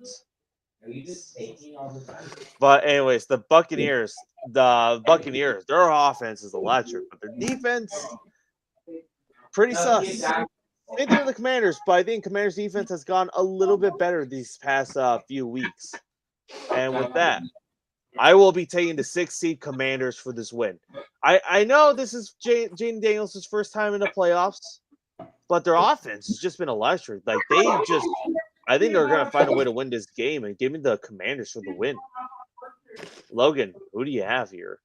But anyways, the Buccaneers, their offense is electric, but their defense, pretty sus. Same thing with the Commanders, but I think Commanders' defense has gone a little bit better these past few weeks. And with that, I will be taking the 6th seed Commanders for this win. I know this is Jaden Daniels' first time in the playoffs, but their offense has just been electric. Like I think they're going to find a way to win this game and give me the Commanders for the win. Logan, who do you have here?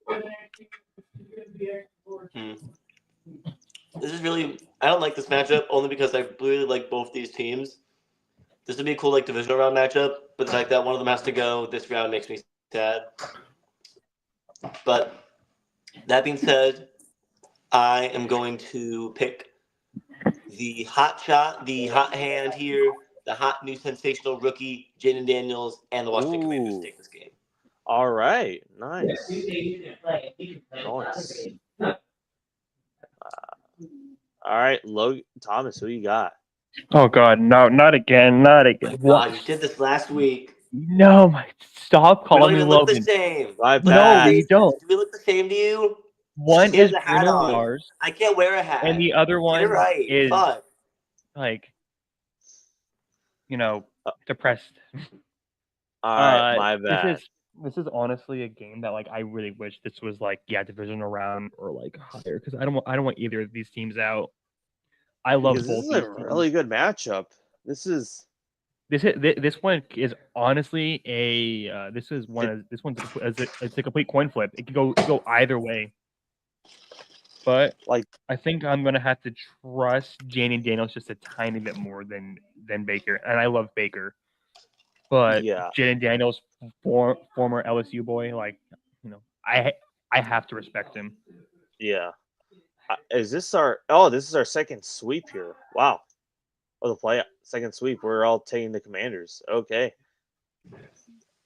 This is really – I don't like this matchup only because I really like both these teams. This would be a cool divisional round matchup, but the fact that one of them has to go this round makes me sad. But that being said, I am going to pick the hot shot, the hot hand here, the hot new sensational rookie, Jaden Daniels, and the Washington Commanders to take this game. All right. Nice. Nice. All right, Logan, Thomas, who you got? Oh God, no, not again. What? You did this last week. No, stop We calling don't me even look the Logan. same. My No, bad. we don't. Do we look the same to you? One He has is a hat Bruno on. Mars, I can't wear a hat. and the other one You're right. is Fuck. depressed. All right, my bad. This is honestly a game that I really wish this was divisional round or higher, because I don't want either of these teams out. I love Because both. this is a really good matchup. This one is honestly it's a complete coin flip. It could go either way. But I think I'm gonna have to trust Jaden Daniels just a tiny bit more than Baker, and I love Baker. But yeah. Jaden Daniels, former LSU boy, I have to respect him. Yeah. This is our second sweep here. Wow. Oh, the second sweep. We're all taking the Commanders. Okay.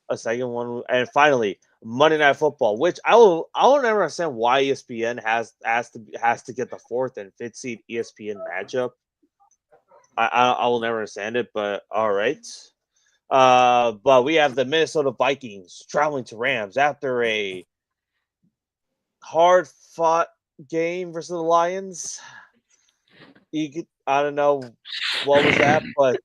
A second one, and finally Monday Night Football, which I will never understand why ESPN has to get the 4th and 5th seed ESPN matchup. I will never understand it, but all right. But we have the Minnesota Vikings traveling to Rams after a hard-fought game versus the Lions. I don't know what was that, but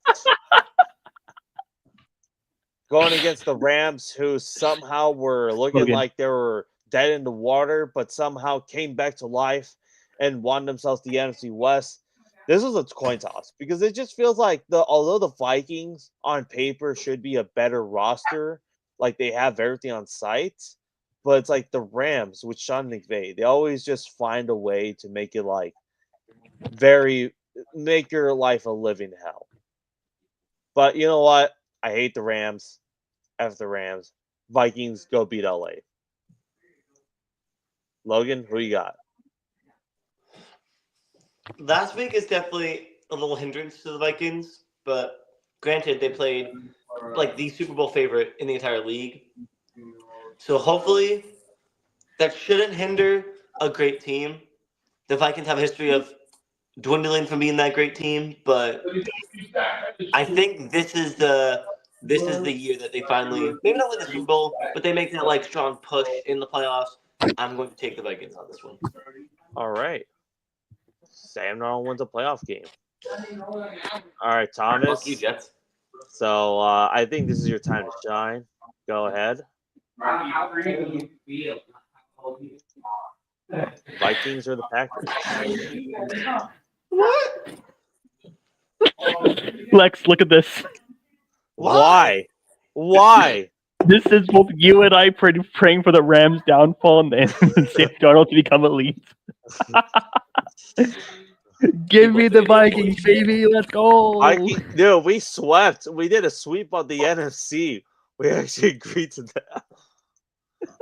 going against the Rams, who somehow were looking like they were dead in the water, but somehow came back to life and won themselves the NFC West. This was a coin toss because it just feels like although the Vikings on paper should be a better roster, like they have everything on site, but it's like the Rams with Sean McVay, they always just find a way to make it like make your life a living hell. But you know what? I hate the Rams. F the Rams. Vikings, go beat LA. Logan, who you got? Last week is definitely a little hindrance to the Vikings, but granted, they played like the Super Bowl favorite in the entire league. So hopefully that shouldn't hinder a great team. The Vikings have a history of dwindling from being that great team, but I think this is the year that they finally maybe not win the Super Bowl, but they make that like strong push in the playoffs. I'm going to take the Vikings on this one. All right. Sam Darnold wins a playoff game. All right, Thomas. Fuck you, Jets. So I think this is your time to shine. Go ahead. Vikings or the Packers? What? Lex, look at this. Why? Why? This is both you and I praying for the Rams' downfall and Sam Darnold to become elite. Give me the Vikings, baby. Let's go. Dude, we swept. We did a sweep on the NFC. We actually agreed to that.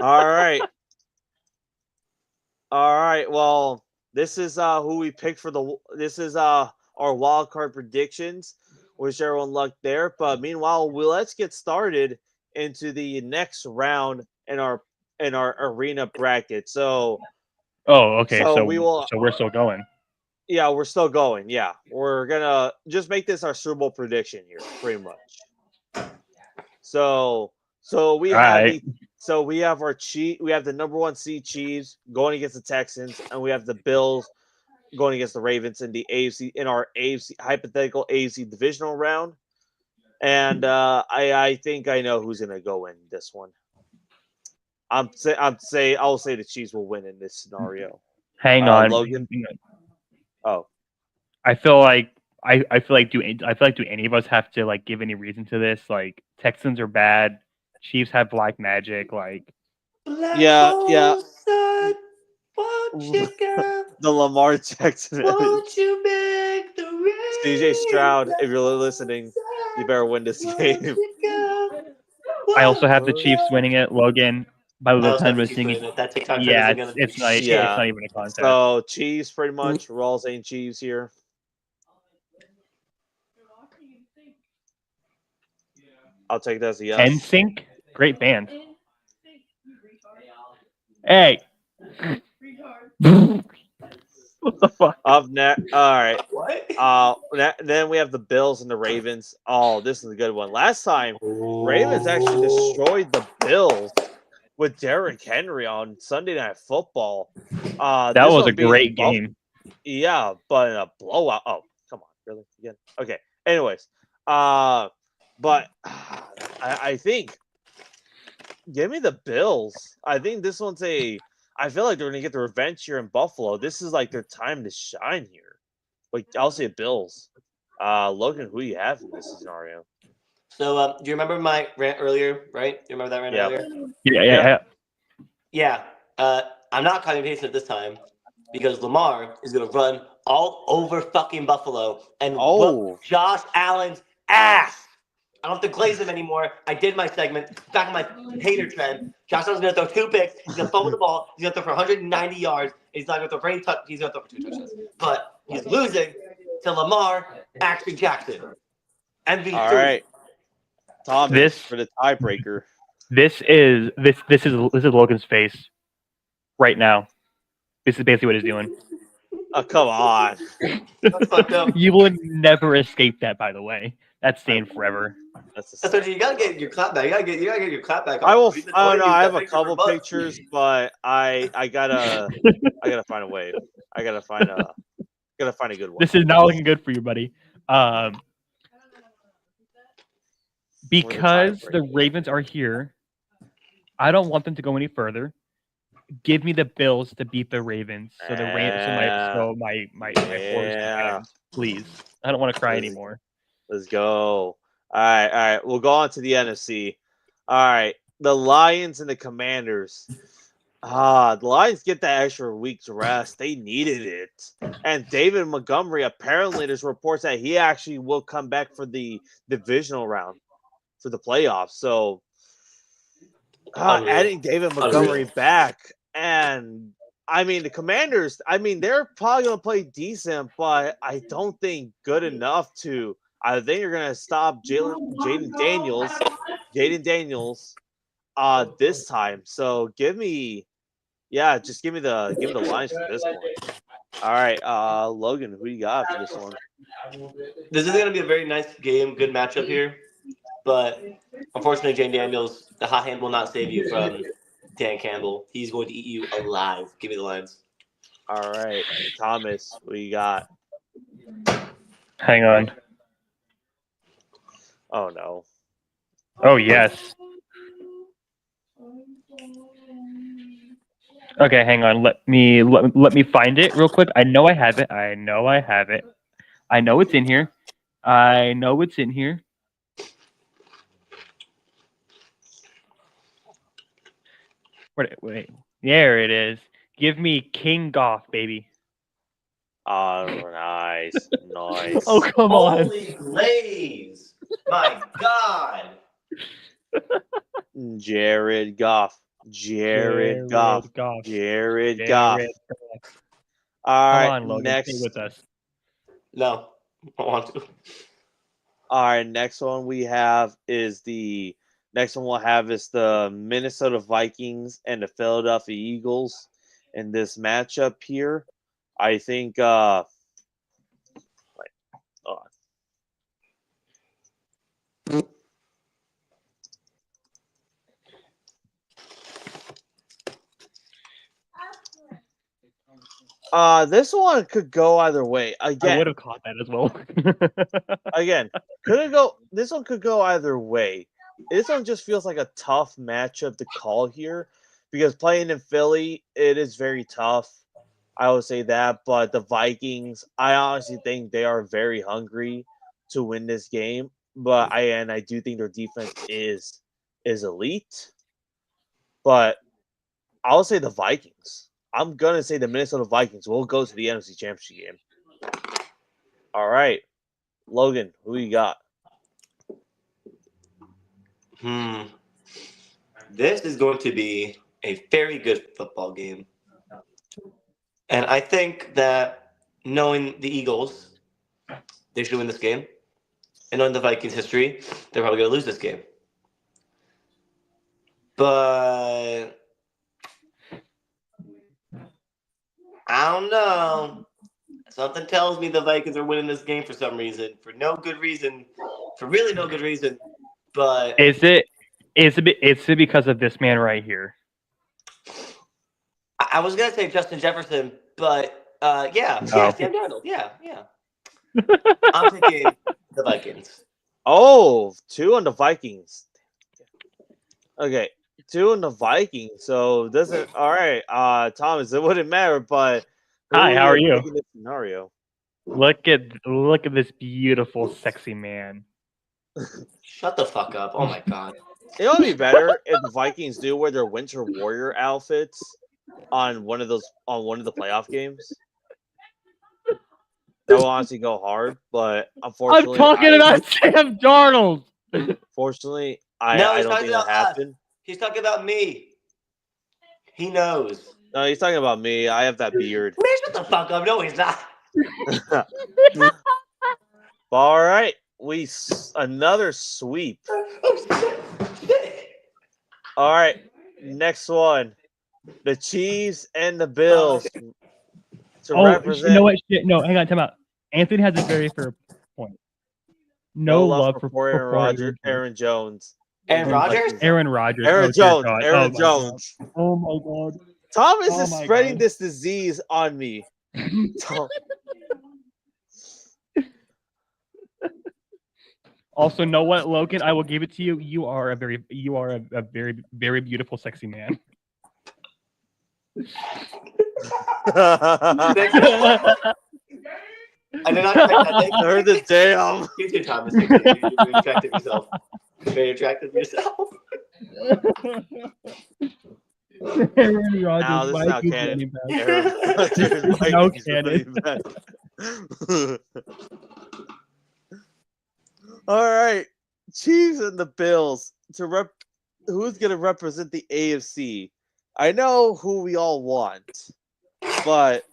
All right. All right. Well, this is who we picked for this is our wild card predictions. Wish everyone luck there. But meanwhile, let's get started into the next round in our arena bracket. So okay. So we will. So we're still going. Yeah, we're still going. Yeah, we're gonna just make this our Super Bowl prediction here, pretty much. So we have we have the number 1 seed Chiefs going against the Texans, and we have the Bills going against the Ravens in the AFC in our hypothetical AFC divisional round. And I think I know who's gonna go in this one. I'll say the Chiefs will win in this scenario. Hang on, Logan. Oh, I feel like do any of us have to like give any reason to this? Like Texans are bad, Chiefs have black magic. Like yeah. Son, The Lamar Jackson. Won't you make the rain? CJ Stroud, if you're listening, you better win this game. I also have the Chiefs winning it. Logan, by the time we're singing, yeah, it's not even a contest. So Chiefs, pretty much. We're all saying Chiefs here. I'll take that as a yes. NSYNC, great band. Hey. What the fuck? Up next, all right. What? Then we have the Bills and the Ravens. Oh, this is a good one. Last time, Ravens actually destroyed the Bills with Derrick Henry on Sunday Night Football. That was a great game. Yeah, but in a blowout. Oh, come on, really? Again? Okay. Anyways, but I think give me the Bills. I think this one's I feel like they're going to get the revenge here in Buffalo. This is like their time to shine here. But I'll say Bills. Logan, who do you have in this scenario? So, do you remember my rant earlier, right? You remember that rant earlier? Yeah. Yeah. I'm not copying and pasting it this time because Lamar is going to run all over fucking Buffalo and whoop Josh Allen's ass. I don't have to glaze him anymore. I did my segment. Back on my hater trend. Josh Allen's going to throw 2 picks. He's going to fumble the ball. He's going to throw for 190 yards. He's not going to throw for any touch. He's going to throw for 2 touchdowns. But he's losing to Lamar Action Jackson. MVP3. All right, Thomas This- for the tiebreaker. This is Logan's face right now. This is basically what he's doing. Oh, come on. That's fucked up. You will never escape that, by the way. That's staying forever. That's That's what you gotta get your clap back. You gotta get your clap back. I will. We've been I don't wanting know. you I to have a picture couple for months. pictures, but I gotta find a way. I gotta find a good one. This is not looking good for you, buddy. Because the tiebreaker. Ravens are here, I don't want them to go any further. Give me the Bills to beat the Ravens, so my hopes Yeah. can, please. I don't want to cry Let's- anymore. Let's go. All right. We'll go on to the NFC. All right, the Lions and the Commanders. The Lions get that extra week's rest. They needed it. And David Montgomery, apparently there's reports that he actually will come back for the divisional round for the playoffs. So Unreal. adding David Montgomery back. And I mean, the Commanders, they're probably going to play decent, but I don't think good enough to. I think you're going to stop Jaden Daniels this time. So give me the Lions for this one. All right, Logan, who you got for this one? This is gonna be a very nice game, good matchup here. But unfortunately, Jane Daniels, the hot hand will not save you from Dan Campbell. He's going to eat you alive. Give me the Lions. All right, Thomas, what you got? Hang on. Oh no. Oh yes. Okay, hang on. Let me find it real quick. I know I have it. I know it's in here. Wait. There it is. Give me King Goff, baby. Oh, nice. Oh, come on. Holy glaze! My God! Jared Goff. Jared Goff. All Come right, on, Logan. next. Stay with us. No, I don't want to. All right, next one we'll have is the Minnesota Vikings and the Philadelphia Eagles in this matchup here. I think hold on. This one could go either way. I Again, would have caught that as well. this one could go either way. This one just feels like a tough matchup to call here because playing in Philly, it is very tough. I would say that, but the Vikings, I honestly think they are very hungry to win this game. But I do think their defense is elite. But I'll say the Vikings. I'm gonna say the Minnesota Vikings will go to the NFC Championship game. All right, Logan, who you got? This is going to be a very good football game. And I think that knowing the Eagles, they should win this game. And knowing the Vikings' history, they're probably going to lose this game. But I don't know. Something tells me the Vikings are winning this game for some reason. For no good reason. For really no good reason. But Is it because of this man right here? I was gonna say Justin Jefferson, but yeah, Oh. Sam Darnold, yeah. I'm picking the Vikings. Oh, 2 on the Vikings. Okay, 2 on the Vikings. So doesn't all right, Thomas. It wouldn't matter, but Hi, how are you? picking this scenario? Look at this beautiful, sexy man. Shut the fuck up! Oh my god. It would be better if the Vikings do wear their Winter Warrior outfits on one of the playoff games. That will honestly go hard, but unfortunately, I'm talking about Sam Darnold. Fortunately, No, I he's don't talking think that about us. happened. He's talking about me. He knows. No, he's talking about me. I have that beard. Man, shut the fuck up! No, he's not. All right, another sweep. All right, next one, the Chiefs and the Bills to represent. You know what? Shit, no, hang on, time out. Anthony has a very fair point. No love for Aaron Jones. Aaron Rodgers? Aaron Rodgers. Aaron Jones. Aaron Oh Jones. Oh my god. Thomas is spreading this disease on me. Also, know what, Logan? I will give it to you. You are a very, very beautiful, sexy man. I did not expect that. I heard the damn. You too, Thomas. You very attractive yourself. Very attractive yourself. Aaron Rodgers. Now this is not canon. No canon. All right, Chiefs and the Bills who's going to represent the AFC? I know who we all want, but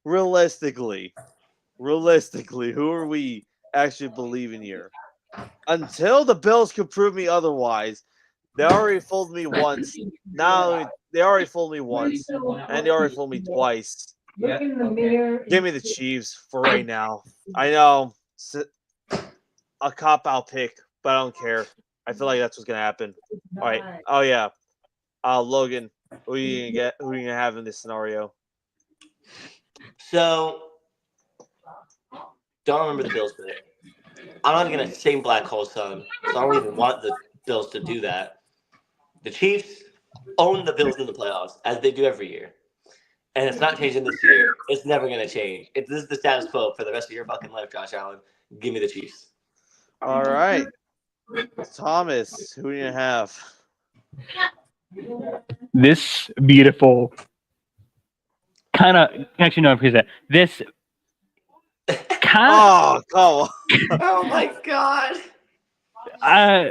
realistically, who are we actually believing here? Until the Bills can prove me otherwise, they already fooled me once. Now they already fooled me once, and they already fooled me twice. Give me the Chiefs for right now. I know a cop-out pick, but I don't care. I feel like that's what's gonna happen. All right. Oh yeah. Logan, who are you gonna have in this scenario? So, don't remember the Bills pick. I'm not gonna sing Black Hole Sun, so I don't even want the Bills to do that. The Chiefs own the Bills in the playoffs, as they do every year. And it's not changing this year. It's never gonna change. This is the status quo for the rest of your fucking life, Josh Allen. Give me the Chiefs. All right. Thomas, who do you have? This beautiful kind of actually no, because this kind of oh my god.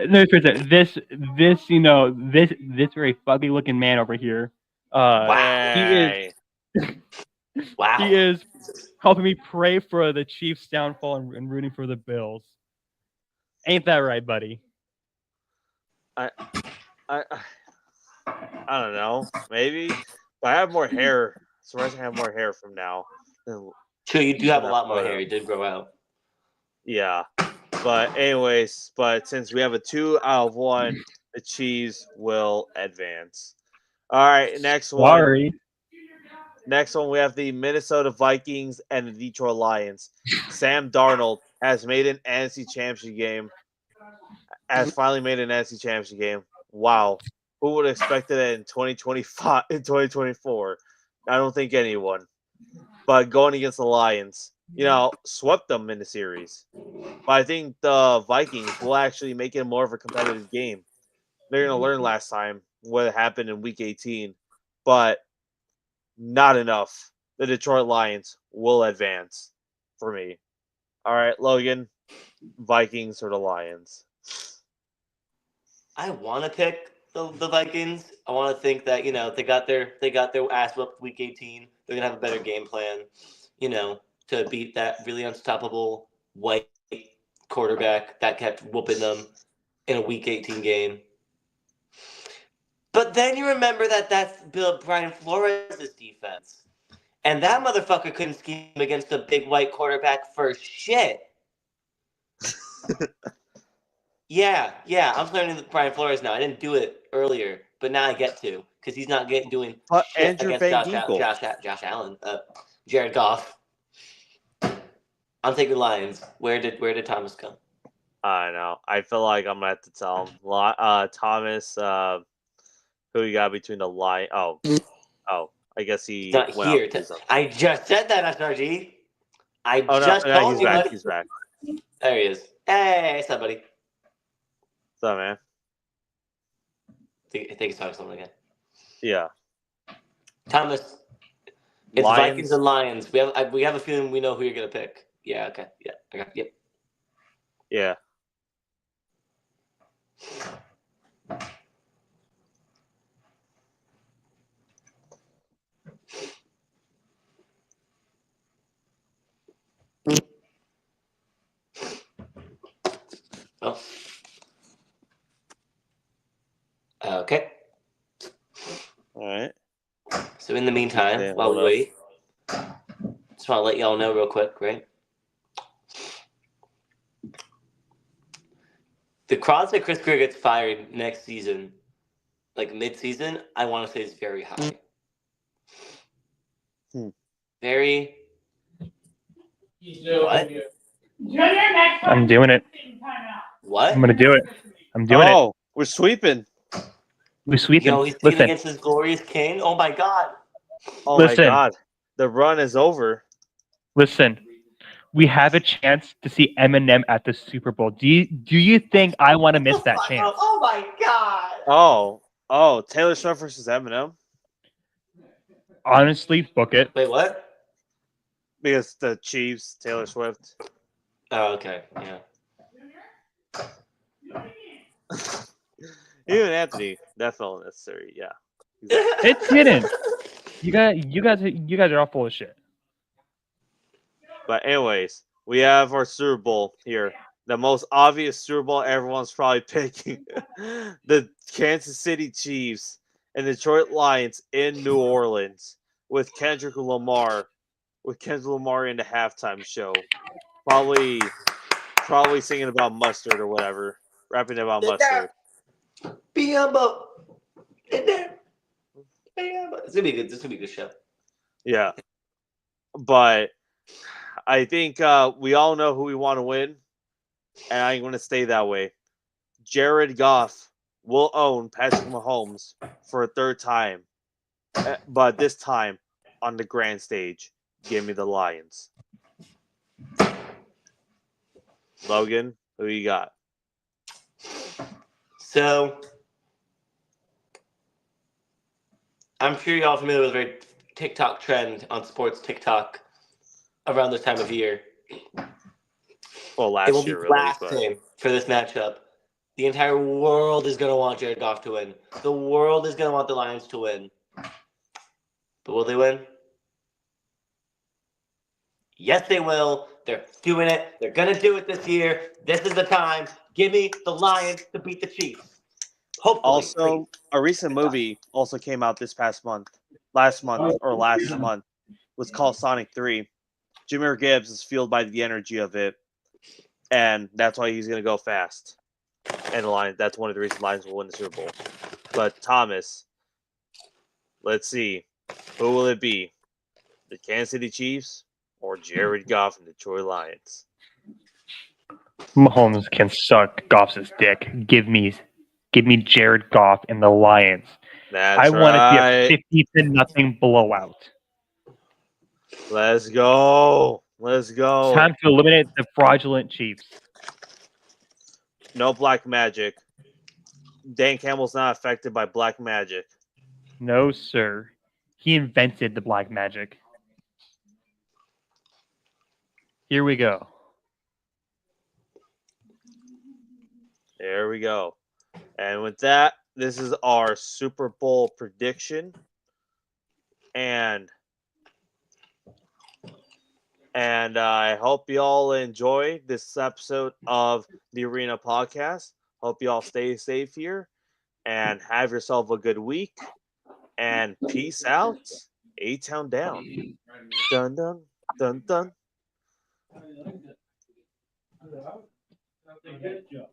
No, this this very fugly looking man over here. Wow. He is helping me pray for the Chiefs' downfall and rooting for the Bills. Ain't that right, buddy? I don't know. Maybe. But I have more hair. So I have more hair from now. True, you do have a lot more hair. You did grow out. Yeah. But anyways, since we have a 2 out of 1, the Chiefs will advance. All right, next one. Sorry. Next one, we have the Minnesota Vikings and the Detroit Lions. Sam Darnold has made an NFC Championship game. Has finally made an NFC Championship game. Wow. Who would have expected it in 2025, in 2024? I don't think anyone. But going against the Lions, swept them in the series. But I think the Vikings will actually make it more of a competitive game. They're going to learn last time what happened in Week 18. But not enough. The Detroit Lions will advance for me. All right, Logan, Vikings or the Lions? I want to pick the Vikings. I want to think that they got their ass whooped Week 18. They're gonna have a better game plan, to beat that really unstoppable white quarterback that kept whooping them in a Week 18 game. But then you remember that's Brian Flores' defense. And that motherfucker couldn't scheme against a big white quarterback for shit. Yeah, I'm learning Brian Flores now. I didn't do it earlier, but now I get to because he's not doing shit Andrew against Van Josh Allen, Jared Goff. I'm taking Lions. Where did Thomas come? I know. I feel like I'm gonna have to tell him. Thomas, who you got between the Lions? Oh, I guess he's not here. I just said that, SRG. Told you. He's back. There he is. Hey, what's up, buddy? What's up, man? I think he's talking to someone again. Yeah. Thomas, it's Lions. Vikings and Lions. We have a feeling we know who you're gonna pick. Yeah. Okay. Yeah. Okay. Yep. Yeah. Oh. Okay. All right. So in the meantime, Okay, while we hold up. wait, just want to let y'all know real quick, right? The odds that Chris Greer gets fired next season, like mid-season, I want to say is very high. Very. What? I'm doing it. What? I'm gonna do it. I'm doing it. Oh, we're sweeping. We sweep Yo, him. he's teaming Listen, against his glorious king. Oh my god. Oh Listen. my God, the run is over. listen. We have a chance to see Eminem at the Super Bowl. Do you think I want to miss that chance? Oh my god. Oh, Taylor Swift versus Eminem Honestly, book it. Wait, what? because the Chiefs, Taylor Swift. Oh, okay. Yeah. Even Anthony, that felt necessary. Yeah. It didn't. You guys are all full of shit. But anyways, we have our Super Bowl here. The most obvious Super Bowl everyone's probably picking. The Kansas City Chiefs and Detroit Lions in New Orleans with Kendrick Lamar in the halftime show. Probably singing about mustard or whatever. Rapping about mustard. Biombo. In there. Biombo. It's gonna be good. This is gonna be a good show. Yeah. But I think we all know who we want to win, and I'm going to stay that way. Jared Goff will own Patrick Mahomes for a third time, but this time on the grand stage. Give me the Lions. Logan, who you got? So, I'm sure y'all familiar with a very TikTok trend on sports TikTok around this time of year. Well, It will last be year, really. blasting for this matchup. The entire world is going to want Jared Goff to win. The world is going to want the Lions to win. But will they win? Yes, they will. They're doing it. They're going to do it this year. This is the time. Give me the Lions to beat the Chiefs. Hopefully. Also, please. a recent movie also came out this last month, was called Sonic 3. Jahmyr Gibbs is fueled by the energy of it, and that's why he's going to go fast. And the Lions, that's one of the reasons Lions will win the Super Bowl. But Thomas, let's see. Who will it be? The Kansas City Chiefs or Jared Goff and the Detroit Lions? Mahomes can suck Goff's dick. Give me Jared Goff and the Lions. That's I want right. to see a 50-0 blowout. Let's go. Let's go. Time to eliminate the fraudulent Chiefs. No black magic. Dan Campbell's not affected by black magic. No, sir. He invented the black magic. Here we go. There we go. And with that, this is our Super Bowl prediction. And I hope you all enjoy this episode of the Arena Podcast. Hope you all stay safe here and have yourself a good week. And peace out. A-Town down. Dun, dun, dun, dun. Good job.